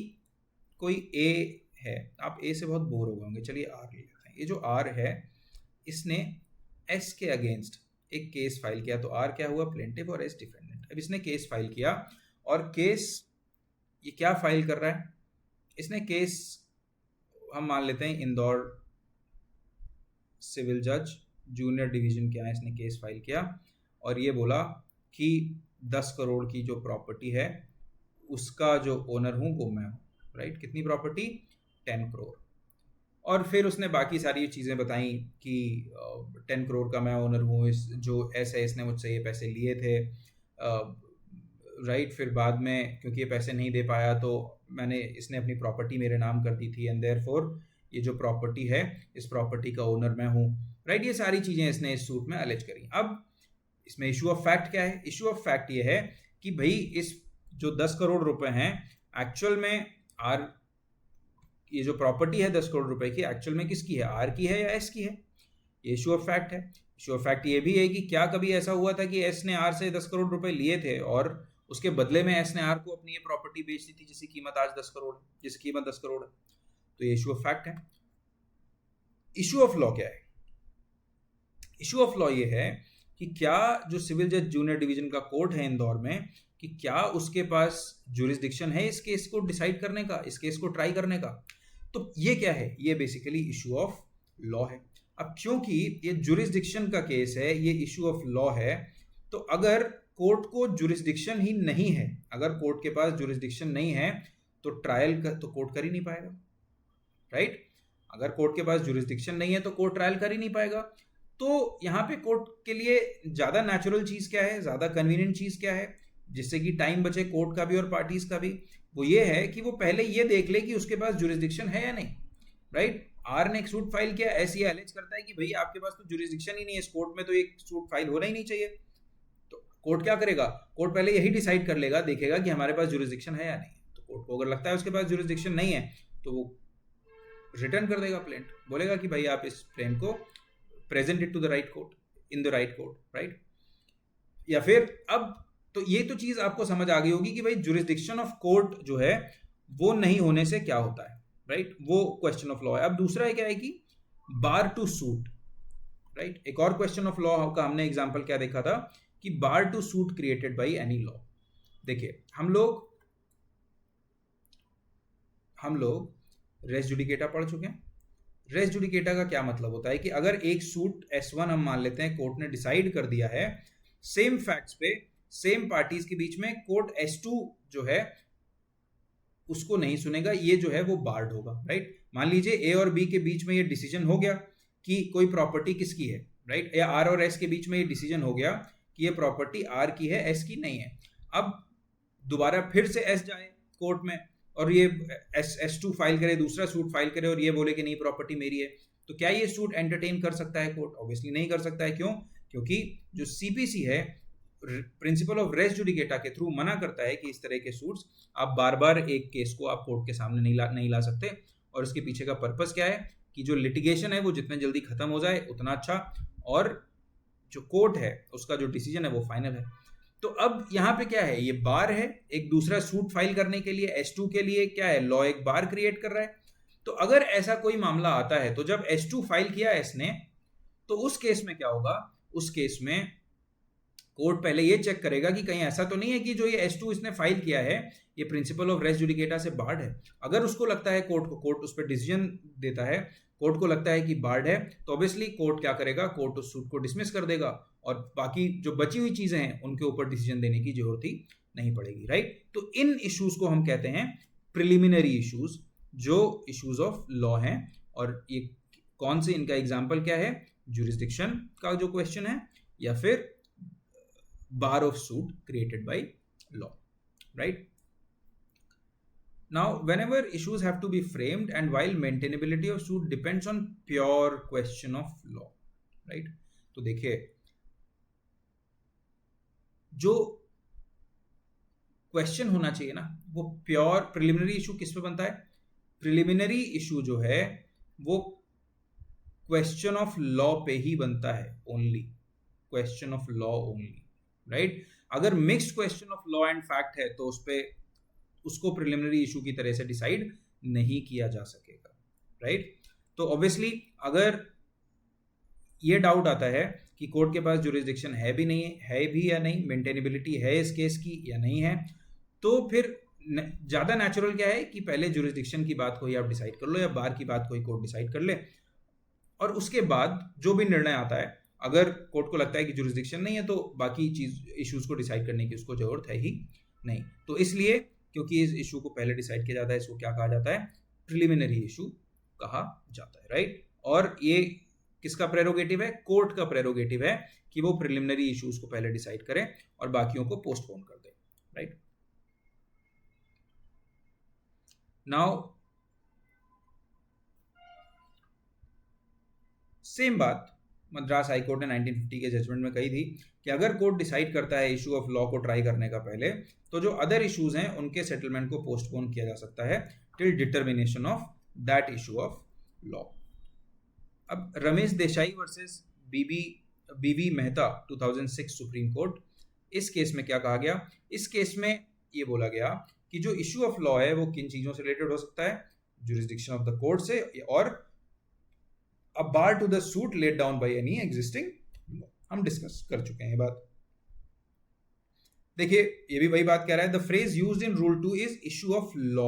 कोई ए है, आप ए से बहुत बोर हो गए होंगे, चलिए आर ले लेते हैं है। ये जो आर है इसने एस के अगेंस्ट एक केस फाइल किया, तो आर क्या हुआ, प्लेंटिफ, और एस डिफेंडेंट। अब इसने केस फाइल किया और केस ये क्या फाइल कर रहा है, इसने केस हम मान लेते हैं इंदौर सिविल जज जूनियर डिवीजन क्या है, इसने केस फाइल किया और ये बोला कि 10 करोड़ की जो प्रॉपर्टी है उसका जो ओनर हूँ वो मैं हूँ, राइट। कितनी प्रॉपर्टी, 10 करोड़। और फिर उसने बाकी सारी चीज़ें बताई कि 10 करोड़ का मैं ओनर हूँ, इस जो एस है इसने मुझसे ये पैसे लिए थे, राइट। फिर बाद में क्योंकि ये पैसे नहीं दे पाया तो इसने अपनी प्रॉपर्टी मेरे नाम कर दी थी, एंड देयरफॉर ये जो प्रॉपर्टी है इस प्रॉपर्टी का ओनर मैं हूँ, राइट। ये सारी चीज़ें इसने इस सूट में अलेज करी। अब इसमें इशू ऑफ फैक्ट क्या है, इशू ऑफ फैक्ट ये है कि भाई इस जो 10 करोड़ रुपए हैं एक्चुअल में आर, ये जो प्रॉपर्टी है 10 करोड़ रुपए की एक्चुअल में किसकी है, आर की है या एस की है, ये इशू ऑफ फैक्ट है। इशू ऑफ फैक्ट ये भी है कि क्या कभी ऐसा हुआ था कि एस ने आर से 10 करोड़ रुपए लिए थे और उसके बदले में एस ने आर को अपनी ये प्रॉपर्टी बेच दी थी जिसकी कीमत आज 10 करोड़ है, जिसकी कीमत 10 करोड़ है। तो ये इशू ऑफ फैक्ट है। इशू ऑफ लॉ क्या है, इशू ऑफ लॉ ये है कि क्या जो सिविल जज जूनियर डिवीजन का कोर्ट है इंदौर में, कि क्या उसके पास जुरिस्डिक्शन है इस केस को डिसाइड करने का, इस केस को ट्राई करने का। तो ये क्या है, ये बेसिकली इशू ऑफ लॉ है। अब क्योंकि ये जुरिस्डिक्शन का केस है, ये इशू ऑफ लॉ है, तो अगर कोर्ट को जुरिस्डिक्शन ही नहीं है, अगर कोर्ट के पास जुरिस्डिक्शन नहीं है तो ट्रायल तो कोर्ट कर ही नहीं पाएगा, राइट। अगर कोर्ट के पास जुरिस्डिक्शन नहीं है तो कोर्ट ट्रायल कर ही नहीं पाएगा। तो यहाँ पे कोर्ट के लिए ज़्यादा नेचुरल चीज़ क्या है, ज़्यादा कन्वीनियंट चीज़ क्या है जिससे कि टाइम बचे कोर्ट का भी और पार्टीज का भी, वो ये है कि वो पहले ये देख ले कि उसके पास जुरिस्डिक्शन है या नहीं, राइट। आर ने एक सूट फाइल किया, एस ये एलेज करता है कि भाई आपके पास तो जुरिस्डिक्शन ही नहीं है इस कोर्ट में, तो एक सूट फाइल होना ही नहीं चाहिए। तो कोर्ट क्या करेगा, कोर्ट पहले यही डिसाइड कर लेगा, देखेगा कि हमारे पास जुरिस्डिक्शन है या नहीं। तो कोर्ट को अगर लगता है उसके पास जुरिस्डिक्शन नहीं है तो वो रिटर्न कर देगा प्लेंट, बोलेगा कि भाई आप इस प्लेंट को present it to the right court, in the right court, right. या फिर अब तो ये तो चीज आपको समझ आ गई होगी कि भाई जुरिस्डिक्शन ऑफ कोर्ट जो है वो नहीं होने से क्या होता है, राइट, वो क्वेश्चन ऑफ लॉ है। अब दूसरा है क्या है कि बार टू सूट, राइट। एक और क्वेश्चन ऑफ लॉ का हमने एग्जांपल क्या देखा था कि bar to suit created by any law. देखिए हम लोग रेस जुडिकेटा पढ़ चुके हैं। रेस जुडिकेटा का क्या मतलब होता है कि अगर एक सूट S1 हम मान लेते हैं कोर्ट ने डिसाइड कर दिया है, सेम फैक्ट्स पे सेम पार्टीज के बीच में, कोर्ट S2 जो है उसको नहीं सुनेगा, ये जो है वो बार्ड होगा, राइट। मान लीजिए A और B के बीच में ये डिसीजन हो गया कि कोई प्रॉपर्टी किसकी है, राइट, या R और S के बीच में ये डिसीजन हो गया कि ये प्रॉपर्टी R की है, S की नहीं है। अब दोबारा फिर से S जाए कोर्ट में और ये S2 फाइल करे, दूसरा सूट फाइल करे और ये बोले कि नहीं प्रॉपर्टी मेरी है, तो क्या ये सूट एंटरटेन कर सकता है कोर्ट? ऑब्वियसली नहीं कर सकता है। क्यों? क्योंकि जो CPC है, प्रिंसिपल ऑफ रेस जुडिकेटा के थ्रू मना करता है कि इस तरह के सूट्स आप बार बार एक केस को आप कोर्ट के सामने नहीं ला सकते। और इसके पीछे का पर्पस क्या है कि जो लिटिगेशन है वो जितना जल्दी खत्म हो जाए उतना अच्छा, और जो कोर्ट है उसका जो डिसीजन है वो फाइनल है। तो अब यहाँ पे क्या है, ये बार है एक दूसरा सूट फाइल करने के लिए, S2 के लिए क्या है, लॉ एक बार क्रिएट कर रहा है। तो अगर ऐसा कोई मामला आता है तो जब S2 फाइल किया S ने, तो उस केस में क्या होगा, उस केस में कोर्ट पहले ये चेक करेगा कि कहीं ऐसा तो नहीं है कि जो ये S2 इसने फाइल किया है ये प्रिंसिपल ऑफ रेस जुडिकेटा से बार्ड है। अगर उसको लगता है कोर्ट उस पर डिसीजन देता है, कोर्ट को लगता है कि बार्ड है, तो ऑब्वियसली कोर्ट क्या करेगा, कोर्ट उस सूट को डिसमिस कर देगा और बाकी जो बची हुई चीजें हैं उनके ऊपर डिसीजन देने की जरूरत ही नहीं पड़ेगी, राइट। तो इन इश्यूज को हम कहते हैं प्रिलिमिनरी इश्यूज, जो इश्यूज ऑफ लॉ हैं। और ये कौन से, इनका एग्जाम्पल क्या है, जुरिस्डिक्शन का जो क्वेश्चन है या फिर bar of suit created by law, right? Now whenever issues have to be framed and while maintainability of suit depends on pure question of law, right? तो देखिए जो क्वेश्चन होना चाहिए ना वो प्योर, प्रिलिमिनरी इशू किस पे बनता है, प्रिलिमिनरी इशू जो है वो क्वेश्चन ऑफ लॉ पे ही बनता है, only question of law only, right. अगर mixed question of law and fact है तो उसको प्रिलिमिनरी इशू की तरह से डिसाइड नहीं किया जा सकेगा, राइट। तो ऑब्वियसली अगर ये डाउट आता है कि कोर्ट के पास जुरिस्डिक्शन है भी नहीं है भी या नहीं, मेंटेनेबिलिटी है इस केस की या नहीं है, तो फिर ज़्यादा नेचुरल क्या है कि पहले जुरिस्डिक्शन की बात को ही आप डिसाइड कर लो या बार की बात को ही कोर्ट डिसाइड कर ले, और उसके बाद जो भी निर्णय आता है, अगर कोर्ट को लगता है कि जुरिस्डिक्शन नहीं है तो बाकी चीज इश्यूज को डिसाइड करने की उसको जरूरत है ही नहीं। तो इसलिए क्योंकि इस इशू को पहले डिसाइड किया जाता है, इसको क्या कहा जाता है, प्रिलिमिनरी इशू कहा जाता है, राइट। और ये किसका प्रेरोगेटिव है, कोर्ट का प्रेरोगेटिव है कि वो प्रिलिमिनरी इश्यूज को पहले डिसाइड करे और बाकियों को पोस्टपोन कर दे, राइट। नाउ सेम बात मद्रास हाईकोर्ट ने 1950 के जजमेंट में कही थी कि अगर कोर्ट डिसाइड करता है इशू ऑफ लॉ को ट्राई करने का पहले, तो जो अदर इश्यूज हैं उनके सेटलमेंट को पोस्टपोन किया जा सकता है till determination of that issue of law. अब रमेश देसाई वर्सेस बीवी मेहता 2006 सुप्रीम कोर्ट, इस केस में क्या कहा गया, इस केस में ये बोला गया कि जो इशू ऑफ लॉ है वो किन चीजों से रिलेटेड हो सकता है, जुरिस्डिक्शन ऑफ द कोर्ट से, और a bar to the suit laid down by any existing law। हम डिस्कस कर चुके हैं ये बात। देखिए ये भी वही बात कह रहा है, the phrase used in rule 2 is issue of law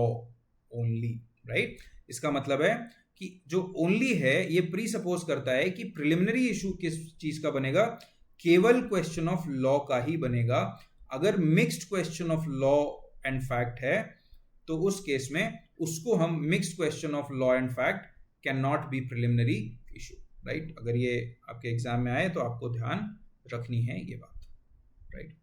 only, right. इसका मतलब है कि जो ओनली है ये प्री सपोज करता है कि प्रिलिमिनरी इशू किस चीज का बनेगा, केवल क्वेश्चन ऑफ लॉ का ही बनेगा। अगर mixed question of law and fact है तो उस केस में उसको हम mixed question of law and fact can not be preliminary issue, right. अगर ये आपके एग्जाम में आए तो आपको ध्यान रखनी है ये बात, right.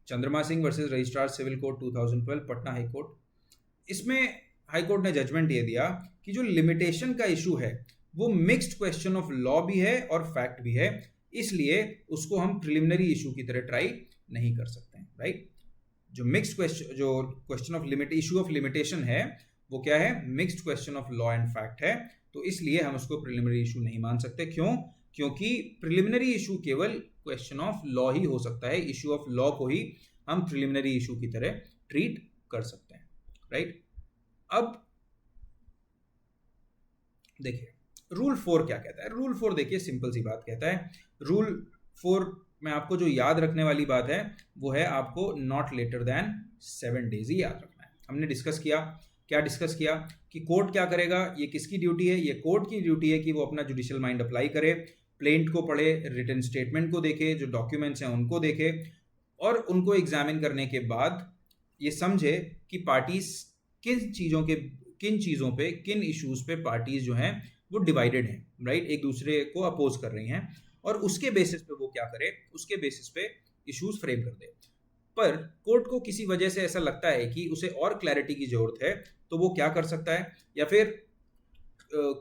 Chandrama Singh versus registrar civil court 2012 Patna high court, इसमें हाई कोर्ट ने जजमेंट ये दिया कि जो लिमिटेशन का इशू है वो मिक्स्ड क्वेश्चन ऑफ लॉ भी है और फैक्ट भी है, इसलिए उसको हम प्रिलिमिनरी इशू की तरह ट्राई नहीं कर सकते हैं, राइट। जो मिक्स्ड क्वेश्चन, जो question of limit, issue of limitation है वो क्या है, mixed question of law and fact है, तो इसलिए हम उसको प्रिलिमिनरी इशू नहीं मान सकते। क्यों, क्योंकि प्रिलिमिनरी इशू केवल क्वेश्चन ऑफ लॉ ही हो सकता है, इशू ऑफ लॉ को ही हम प्रिलिमिनरी इशू की तरह ट्रीट कर सकते हैं, राइट। अब देखिए रूल 4 क्या कहता है, रूल 4 देखिए सिंपल सी बात कहता है। रूल 4 में आपको जो याद रखने वाली बात है वो है आपको नॉट लेटर देन 7 डेज ही याद रखना है। हमने डिस्कस किया, क्या डिस्कस किया कि कोर्ट क्या करेगा, ये किसकी ड्यूटी है, ये कोर्ट की ड्यूटी है कि वो अपना जुडिशियल माइंड अप्लाई करे, प्लेंट को पढ़े, रिटन स्टेटमेंट को देखे, जो डॉक्यूमेंट्स हैं उनको देखे, और उनको एग्जामिन करने के बाद ये समझे कि पार्टीज किन चीज़ों पे, किन इश्यूज पे पार्टीज जो हैं वो डिवाइडेड हैं, राइट, एक दूसरे को अपोज कर रही हैं, और उसके बेसिस पे वो क्या करे, उसके बेसिस पे इश्यूज फ्रेम कर दे। पर कोर्ट को किसी वजह से ऐसा लगता है कि उसे और क्लैरिटी की जरूरत है तो वो क्या कर सकता है, या फिर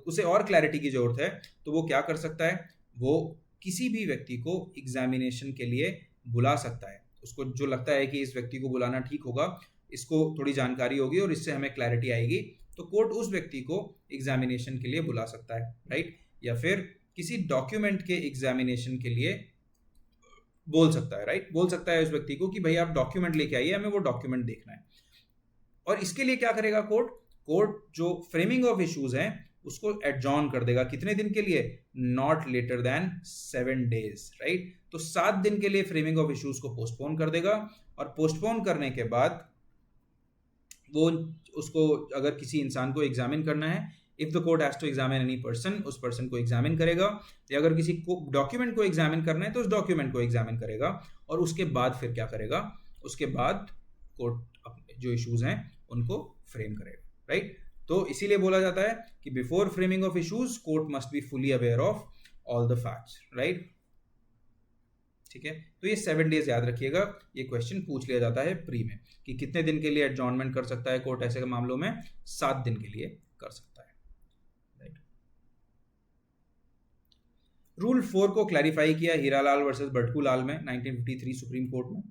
उसे और क्लैरिटी की जरूरत है तो वो क्या कर सकता है, वो किसी भी व्यक्ति को एग्जामिनेशन के लिए बुला सकता है। उसको जो लगता है कि इस व्यक्ति को बुलाना ठीक होगा, इसको थोड़ी जानकारी होगी और इससे हमें क्लैरिटी आएगी, तो कोर्ट उस व्यक्ति को एग्जामिनेशन के लिए बुला सकता है, राइट। या फिर किसी डॉक्यूमेंट के एग्जामिनेशन के लिए बोल सकता है, राइट, बोल सकता है उस व्यक्ति को कि भाई आप डॉक्यूमेंट लेके आइए, हमें वो डॉक्यूमेंट देखना है। और इसके लिए क्या करेगा कोर्ट, जो फ्रेमिंग ऑफ इश्यूज हैं उसको एडजॉर्न कर देगा, कितने दिन के लिए, not later than 7 days, right. तो 7 दिन के लिए फ्रेमिंग ऑफ इश्यूज को पोस्टपोन कर देगा, और पोस्टपोन करने के बाद वो उसको अगर किसी इंसान को एग्जामिन करना है, if the court has to examine any person, उस पर्सन को एग्जामिन करेगा, या अगर किसी को डॉक्यूमेंट को एग्जामिन करना है तो उस डॉक्यूमेंट को एग्जामिन करेगा, और उसके बाद फिर क्या करेगा, उसके बाद कोर्ट अपने जो इश्यूज हैं उनको फ्रेम करेगा, राइट। तो इसीलिए बोला जाता है कि before framing of issues court must be fully aware of all the facts, right. ठीक है, तो ये 7 डेज याद रखिएगा, ये क्वेश्चन पूछ लिया जाता है प्री में कि कितने दिन के लिए एडजॉर्नमेंट कर सकता है कोर्ट ऐसे मामलों में, 7 दिन के लिए कर सकता है, राइट। रूल 4 को क्लैरिफाई किया हीरालाल वर्सेस बटकू लाल में 1953 सुप्रीम कोर्ट में।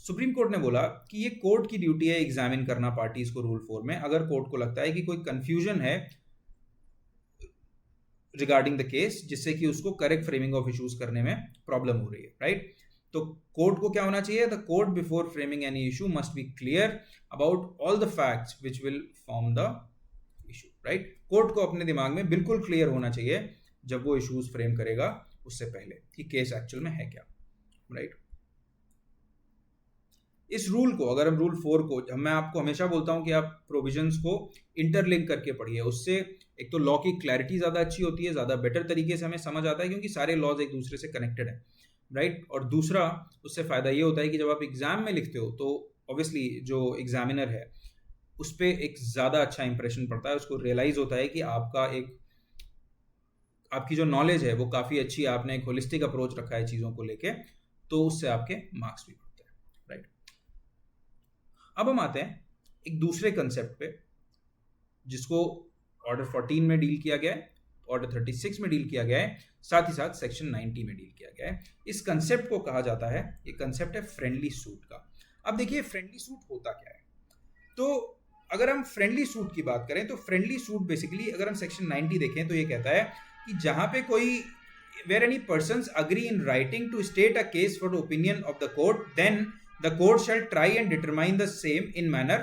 सुप्रीम कोर्ट ने बोला कि ये कोर्ट की ड्यूटी है एग्जामिन करना पार्टीज को रूल 4 में, अगर कोर्ट को लगता है कि कोई कंफ्यूजन है रिगार्डिंग द केस जिससे कि उसको करेक्ट फ्रेमिंग ऑफ इश्यूज करने में प्रॉब्लम हो रही है, राइट। तो कोर्ट को क्या होना चाहिए? The court before framing any issue must be clear about all the facts which will form the issue, right? Court को अपने दिमाग में बिल्कुल क्लियर होना चाहिए जब वो इश्यूज फ्रेम करेगा उससे पहले कि केस एक्चुअल में है क्या, राइट? इस रूल को, अगर हम रूल 4 को, मैं आपको हमेशा बोलता हूं कि आप प्रोविजंस को इंटरलिंक करके पढ़िए, उससे एक तो लॉ की क्लैरिटी ज़्यादा अच्छी होती है, ज़्यादा बेटर तरीके से हमें समझ आता है क्योंकि सारे लॉज एक दूसरे से कनेक्टेड है, राइट? और दूसरा उससे फ़ायदा ये होता है कि जब आप एग्जाम में लिखते हो तो ऑब्वियसली जो एग्जामिनर है उस पर एक ज़्यादा अच्छा इंप्रेशन पड़ता है, उसको रियलाइज़ होता है कि आपकी जो नॉलेज है वो काफ़ी अच्छी है, आपने एक होलिस्टिक अप्रोच रखा है चीज़ों को लेके, तो उससे आपके मार्क्स भी बढ़ते हैं, राइट? अब हम आते हैं एक दूसरे कंसेप्ट पे जिसको ऑर्डर 14 में डील किया गया है, ऑर्डर 36 में डील किया गया है, साथ ही साथ सेक्शन 90 में डील किया गया है। इस कंसेप्ट को कहा जाता है, ये कंसेप्ट है फ्रेंडली सूट का। अब देखिए फ्रेंडली सूट होता क्या है। तो अगर हम फ्रेंडली सूट की बात करें तो फ्रेंडली सूट बेसिकली, अगर हम सेक्शन 90 देखें तो ये कहता है कि जहां पे कोई where any persons agree in writing to state a case for the opinion of the court, then the court shall try and determine the same in manner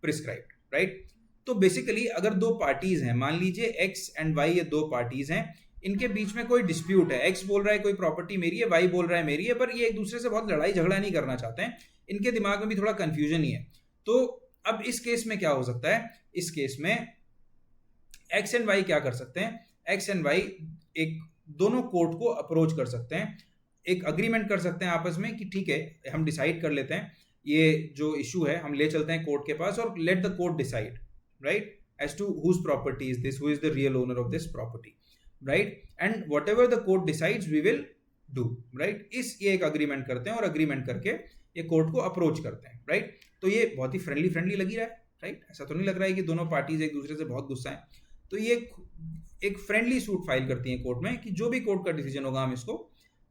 prescribed, right? तो बेसिकली अगर दो पार्टीज हैं, मान लीजिए x and Y, ये दो parties हैं, इनके बीच में कोई डिस्प्यूट है, एक्स बोल रहा है कोई प्रॉपर्टी मेरी है, वाई बोल रहा है मेरी है, पर ये एक दूसरे से बहुत लड़ाई झगड़ा नहीं करना चाहते हैं, इनके दिमाग में भी थोड़ा कंफ्यूजन ही है। तो अब इस केस में क्या हो सकता है? इस केस में एक्स एंड वाई क्या कर सकते हैं? एक्स एंड वाई एक दोनों कोर्ट को अप्रोच कर सकते हैं, एक अग्रीमेंट कर सकते हैं आपस में कि ठीक है हम डिसाइड कर लेते हैं, ये जो इशू है हम ले चलते हैं कोर्ट के पास और let the court decide, right, as to whose property is this, who is the real owner of this property, right, and whatever the court decides we will do, right? ये एक agreement करते हैं और agreement करके ये court को approach करते हैं, राइट? तो ये बहुत ही फ्रेंडली लगी रहा है, राइट? ऐसा तो नहीं लग रहा है कि दोनों पार्टीज एक दूसरे से बहुत गुस्सा है। तो ये एक फ्रेंडली सूट फाइल करती है कोर्ट में कि जो भी कोर्ट का डिसीजन होगा हम इसको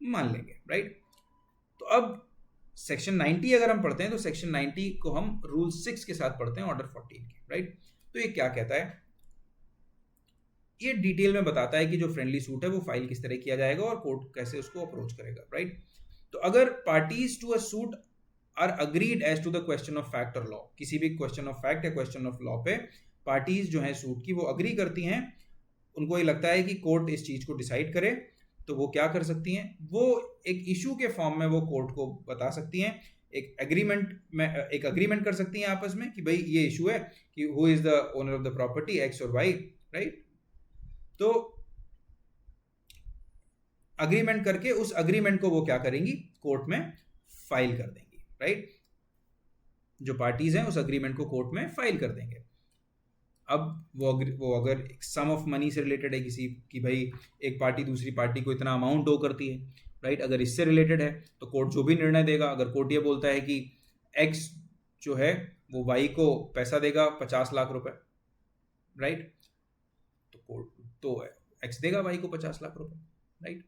मान लेंगे, राइट? तो अब सेक्शन 90 अगर हम पढ़ते हैं तो सेक्शन 90 को हम रूल 6 के साथ पढ़ते हैं ऑर्डर 14 के, राइट? तो ये क्या कहता है? ये डिटेल में बताता है कि जो फ्रेंडली सूट है वो फाइल किस तरह किया जाएगा और कोर्ट कैसे उसको अप्रोच करेगा, राइट? तो अगर parties to a suit are agreed as to the question of fact और लॉ, किसी भी क्वेश्चन ऑफ फैक्ट या क्वेश्चन ऑफ लॉ पे पार्टीज जो है सूट की वो अग्री करती हैं, उनको ये लगता है कि कोर्ट इस चीज को डिसाइड करे, तो वो क्या कर सकती हैं? वो एक इशू के फॉर्म में वो कोर्ट को बता सकती हैं, एक अग्रीमेंट कर सकती हैं आपस में कि भाई ये इशू है कि who is the owner of the property, x और वाई, राइट? तो अग्रीमेंट करके उस अग्रीमेंट को वो क्या करेंगी? कोर्ट में फाइल कर देंगी, राइट? जो पार्टीज हैं उस अग्रीमेंट को कोर्ट में फाइल कर देंगे। अब वो अगर सम ऑफ मनी से रिलेटेड है किसी की, भाई एक पार्टी दूसरी पार्टी को इतना अमाउंट ओ करती है, राइट? अगर इससे रिलेटेड है तो कोर्ट जो भी निर्णय देगा, अगर कोर्ट ये बोलता है कि एक्स जो है वो वाई को पैसा देगा 50 लाख रुपए, राइट? तो कोर्ट तो एक्स देगा वाई को 50 लाख रुपए, राइट?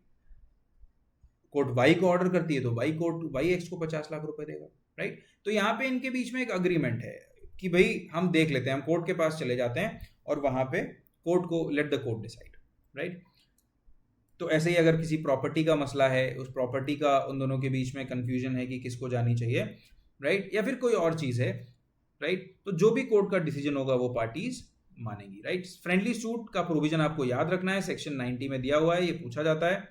कोर्ट वाई को ऑर्डर करती है तो वाई एक्स को 50 लाख रुपए देगा, राइट? तो यहाँ पे इनके बीच में एक अग्रीमेंट है कि भाई हम देख लेते हैं, हम कोर्ट के पास चले जाते हैं और वहां पे कोर्ट को late the court decide, right? तो ऐसे ही अगर किसी प्रॉपर्टी का मसला है, उस प्रॉपर्टी का उन दोनों के बीच में कंफ्यूजन है कि किसको जानी चाहिए, राइट, या फिर कोई और चीज है, राइट, तो जो भी कोर्ट का डिसीजन होगा वो पार्टीज मानेंगी, राइट? फ्रेंडली सूट का प्रोविजन आपको याद रखना है, सेक्शन 90 में दिया हुआ है, ये पूछा जाता है,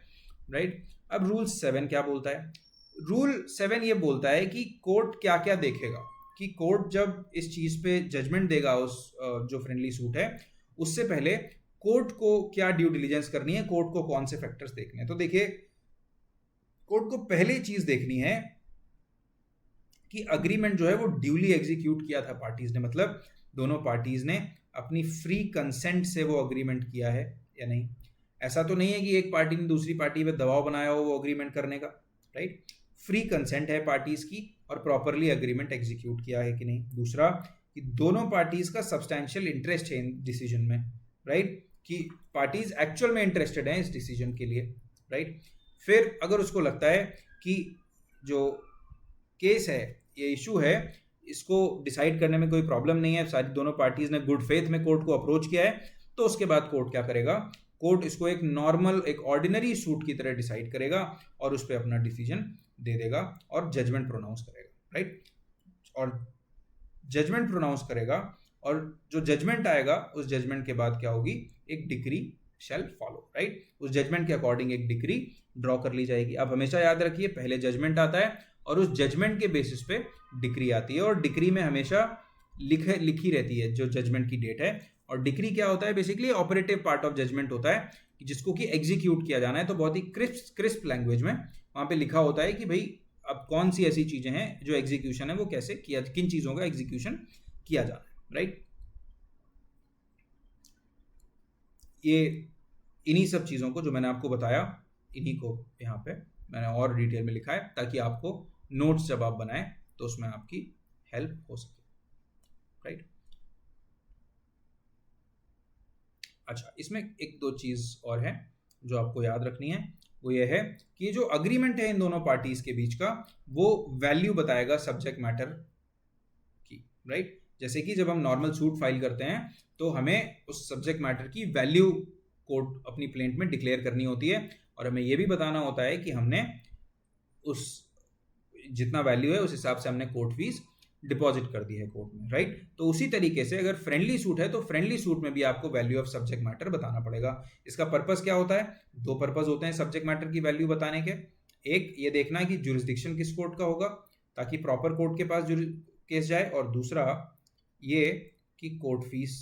राइट? अब रूल 7 क्या बोलता है? रूल 7 ये बोलता है कि कोर्ट क्या क्या देखेगा, कि कोर्ट जब इस चीज पे जजमेंट देगा उस जो फ्रेंडली सूट है, उससे पहले कोर्ट को क्या ड्यू डिलिजेंस करनी है, कोर्ट को कौन से फैक्टर्स देखने हैं। तो देखिए कोर्ट को पहले चीज देखनी है कि अग्रीमेंट जो है वो ड्यूली एग्जीक्यूट किया था पार्टीज ने, मतलब दोनों पार्टीज ने अपनी फ्री कंसेंट से वो अग्रीमेंट किया है या नहीं। ऐसा तो नहीं है कि एक पार्टी ने दूसरी पार्टी पे दबाव बनाया हो वो अग्रीमेंट करने का, राइट? फ्री कंसेंट है पार्टीज की और प्रॉपरली अग्रीमेंट एग्जीक्यूट किया है कि नहीं। दूसरा कि दोनों पार्टीज का सब्सटैंशियल इंटरेस्ट है इन डिसीजन में, राइट, कि पार्टीज एक्चुअल में इंटरेस्टेड हैं इस डिसीजन के लिए, राइट? फिर अगर उसको लगता है कि जो केस है, ये इशू है, इसको डिसाइड करने में कोई प्रॉब्लम नहीं है, सारी दोनों पार्टीज ने गुड फेथ में कोर्ट को अप्रोच किया है, तो उसके बाद कोर्ट क्या करेगा? कोर्ट इसको एक नॉर्मल, एक ऑर्डिनरी सूट की तरह डिसाइड करेगा और उस पर अपना डिसीजन दे देगा और जजमेंट प्रोनाउंस करेगा, राइट। और जजमेंट प्रोनाउंस करेगा और जो जजमेंट आएगा उस जजमेंट के बाद क्या होगी, एक डिक्री शैल फॉलो, राइट। उस जजमेंट के अकॉर्डिंग एक डिक्री ड्रॉ कर ली जाएगी। अब हमेशा याद रखिए पहले जजमेंट आता है और उस जजमेंट के बेसिस पे डिक्री आती है, और डिक्री में हमेशा लिखी रहती है जो जजमेंट की डेट है। और डिक्री क्या होता है, basically operative part of judgement होता है जिसको कि एग्जीक्यूट किया जाना है। तो बहुत ही क्रिस्प लैंग्वेज में वहां पे लिखा होता है कि भाई अब कौन सी ऐसी चीजें हैं जो एग्जीक्यूशन है वो कैसे किया, किन चीजों का एग्जीक्यूशन किया जाना है, राइट। ये इन्हीं सब चीजों को जो मैंने आपको बताया, इन्हीं को यहाँ पे मैंने और डिटेल में लिखा है ताकि आपको नोट्स जब आप बनाएं तो उसमें आपकी हेल्प हो सके, राइट। अच्छा, इसमें एक दो चीज और है जो आपको याद रखनी है, वो ये है कि जो अग्रीमेंट है इन दोनों पार्टीज के बीच का वो वैल्यू बताएगा सब्जेक्ट मैटर की, राइट। जैसे कि जब हम नॉर्मल सूट फाइल करते हैं तो हमें उस सब्जेक्ट मैटर की वैल्यू कोर्ट अपनी प्लेंट में डिक्लेयर करनी होती है, और हमें यह भी बताना होता है कि हमने उस जितना वैल्यू है उस हिसाब से हमने कोर्ट फीस डिपॉजिट कर दी है कोर्ट में, राइट। तो उसी तरीके से अगर फ्रेंडली सूट है तो फ्रेंडली सूट में भी आपको वैल्यू ऑफ सब्जेक्ट मैटर बताना पड़ेगा। इसका पर्पस क्या होता है, दो पर्पस होते हैं सब्जेक्ट मैटर की वैल्यू बताने के। एक ये देखना है कि जुरिस्डिक्शन किस कोर्ट का होगा ताकि प्रॉपर कोर्ट के पास केस जाए, और दूसरा ये कि कोर्ट फीस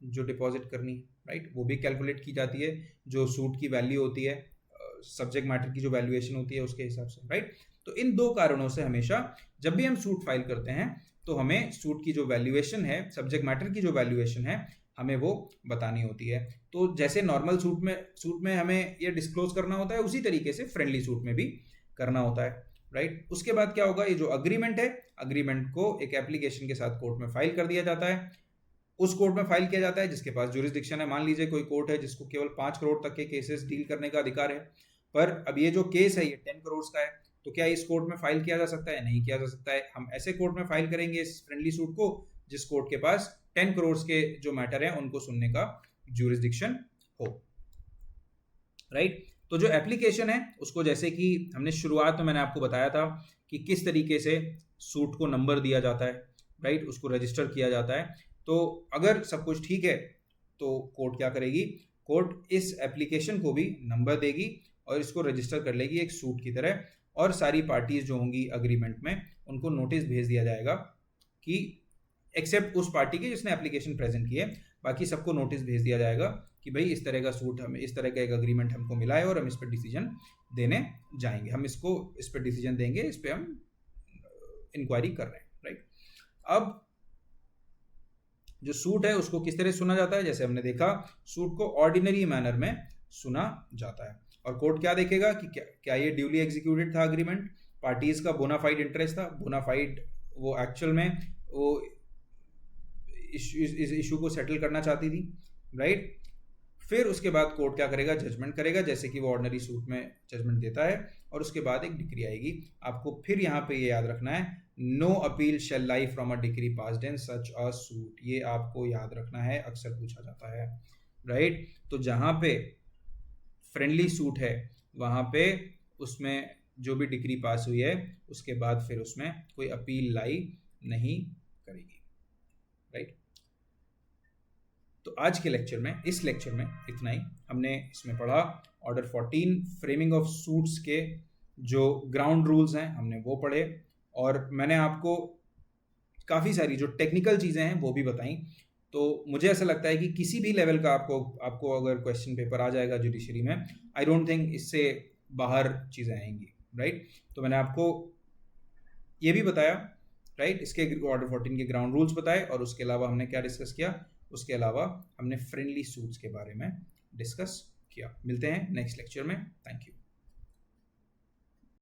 जो डिपॉजिट करनी, राइट, वो भी कैलकुलेट की जाती है जो सूट की वैल्यू होती है, सब्जेक्ट मैटर की जो वैल्यूएशन होती है उसके हिसाब से, राइट। तो इन दो कारणों से हमेशा जब भी हम सूट फाइल करते हैं तो हमें सूट की जो वैल्यूएशन है, सब्जेक्ट मैटर की जो वैल्यूएशन है, हमें वो बतानी होती है। तो जैसे नॉर्मल सूट में हमें ये डिस्क्लोज करना होता है, उसी तरीके से फ्रेंडली सूट में भी करना होता है, राइट। उसके बाद क्या होगा, ये जो अग्रीमेंट है, अग्रीमेंट को एक एप्लीकेशन के साथ कोर्ट में फाइल कर दिया जाता है। उस कोर्ट में फाइल किया जाता है जिसके पास जुरिस्डिक्शन है। मान लीजिए कोई कोर्ट है जिसको केवल 5 करोड़ तक के केसेस डील करने का अधिकार है, पर अब ये जो केस है ये 10 करोड़ का है, तो क्या इस कोर्ट में फाइल किया जा सकता है? नहीं किया जा सकता है। हम ऐसे कोर्ट में फाइल करेंगे इस फ्रेंडली सूट को जिस कोर्ट के पास 10 करोड़ के जो मैटर है उनको सुनने का जुरिस्डिक्शन हो, राइट। तो जो एप्लीकेशन है उसको, जैसे कि हमने शुरुआत में मैंने आपको बताया था कि किस तरीके से सूट को नंबर दिया जाता है, राइट, उसको रजिस्टर किया जाता है। तो अगर सब कुछ ठीक है तो कोर्ट क्या करेगी, कोर्ट इस एप्लीकेशन को भी नंबर देगी और इसको रजिस्टर कर लेगी एक सूट की तरह, और सारी पार्टीज जो होंगी अग्रीमेंट में उनको नोटिस भेज दिया जाएगा कि एक्सेप्ट उस पार्टी की जिसने एप्लीकेशन प्रेजेंट की है, बाकी सबको नोटिस भेज दिया जाएगा कि भाई इस तरह का सूट, हमें इस तरह का एक अग्रीमेंट हमको मिला है और हम इस पर डिसीजन देने जाएंगे, हम इसको इस पर डिसीजन देंगे, इस पर हम इंक्वायरी कर रहे हैं, राइट। अब जो सूट है उसको किस तरह सुना जाता है, जैसे हमने देखा सूट को ऑर्डिनरी मैनर में सुना जाता है, और कोर्ट क्या देखेगा कि क्या ये ड्यूली एग्जीक्यूटेड था अग्रीमेंट, पार्टीज का बोनाफाइड इंटरेस्ट था, बोनाफाइड वो एक्चुअल में वो इस इशू को सेटल करना चाहती थी, राइट। फिर उसके बाद कोर्ट क्या करेगा, जजमेंट करेगा, जैसे कि वो ऑर्डिनरी सूट में जजमेंट देता है, और उसके बाद एक डिक्री आएगी। आपको फिर यहाँ पे ये याद रखना है, no appeal shall lie from a decree passed in such a suit, ये आपको याद रखना है, अक्सर पूछा जाता है, राइट। तो जहाँ पे फ्रेंडली सूट है वहाँ पे उसमें जो भी डिक्री पास हुई है उसके बाद फिर उसमें कोई अपील लाई नहीं करेगी, राइट। तो आज के लेक्चर में, इस लेक्चर में इतना ही। हमने इसमें पढ़ा ऑर्डर 14 फ्रेमिंग ऑफ सूट्स के जो ग्राउंड रूल्स हैं हमने वो पढ़े, और मैंने आपको काफ़ी सारी जो टेक्निकल चीज़ें हैं वो भी बताई। तो मुझे ऐसा लगता है कि किसी भी लेवल का आपको अगर क्वेश्चन पेपर आ जाएगा जुडिशरी में, आई डोंट थिंक इससे बाहर चीज़ें आएंगी, राइट। तो मैंने आपको ये भी बताया, राइट, इसके ऑर्डर 14 के ग्राउंड रूल्स बताए, और उसके अलावा हमने क्या डिस्कस किया, उसके अलावा हमने फ्रेंडली सूट्स के बारे में डिस्कस किया। मिलते हैं नेक्स्ट लेक्चर में, थैंक यू।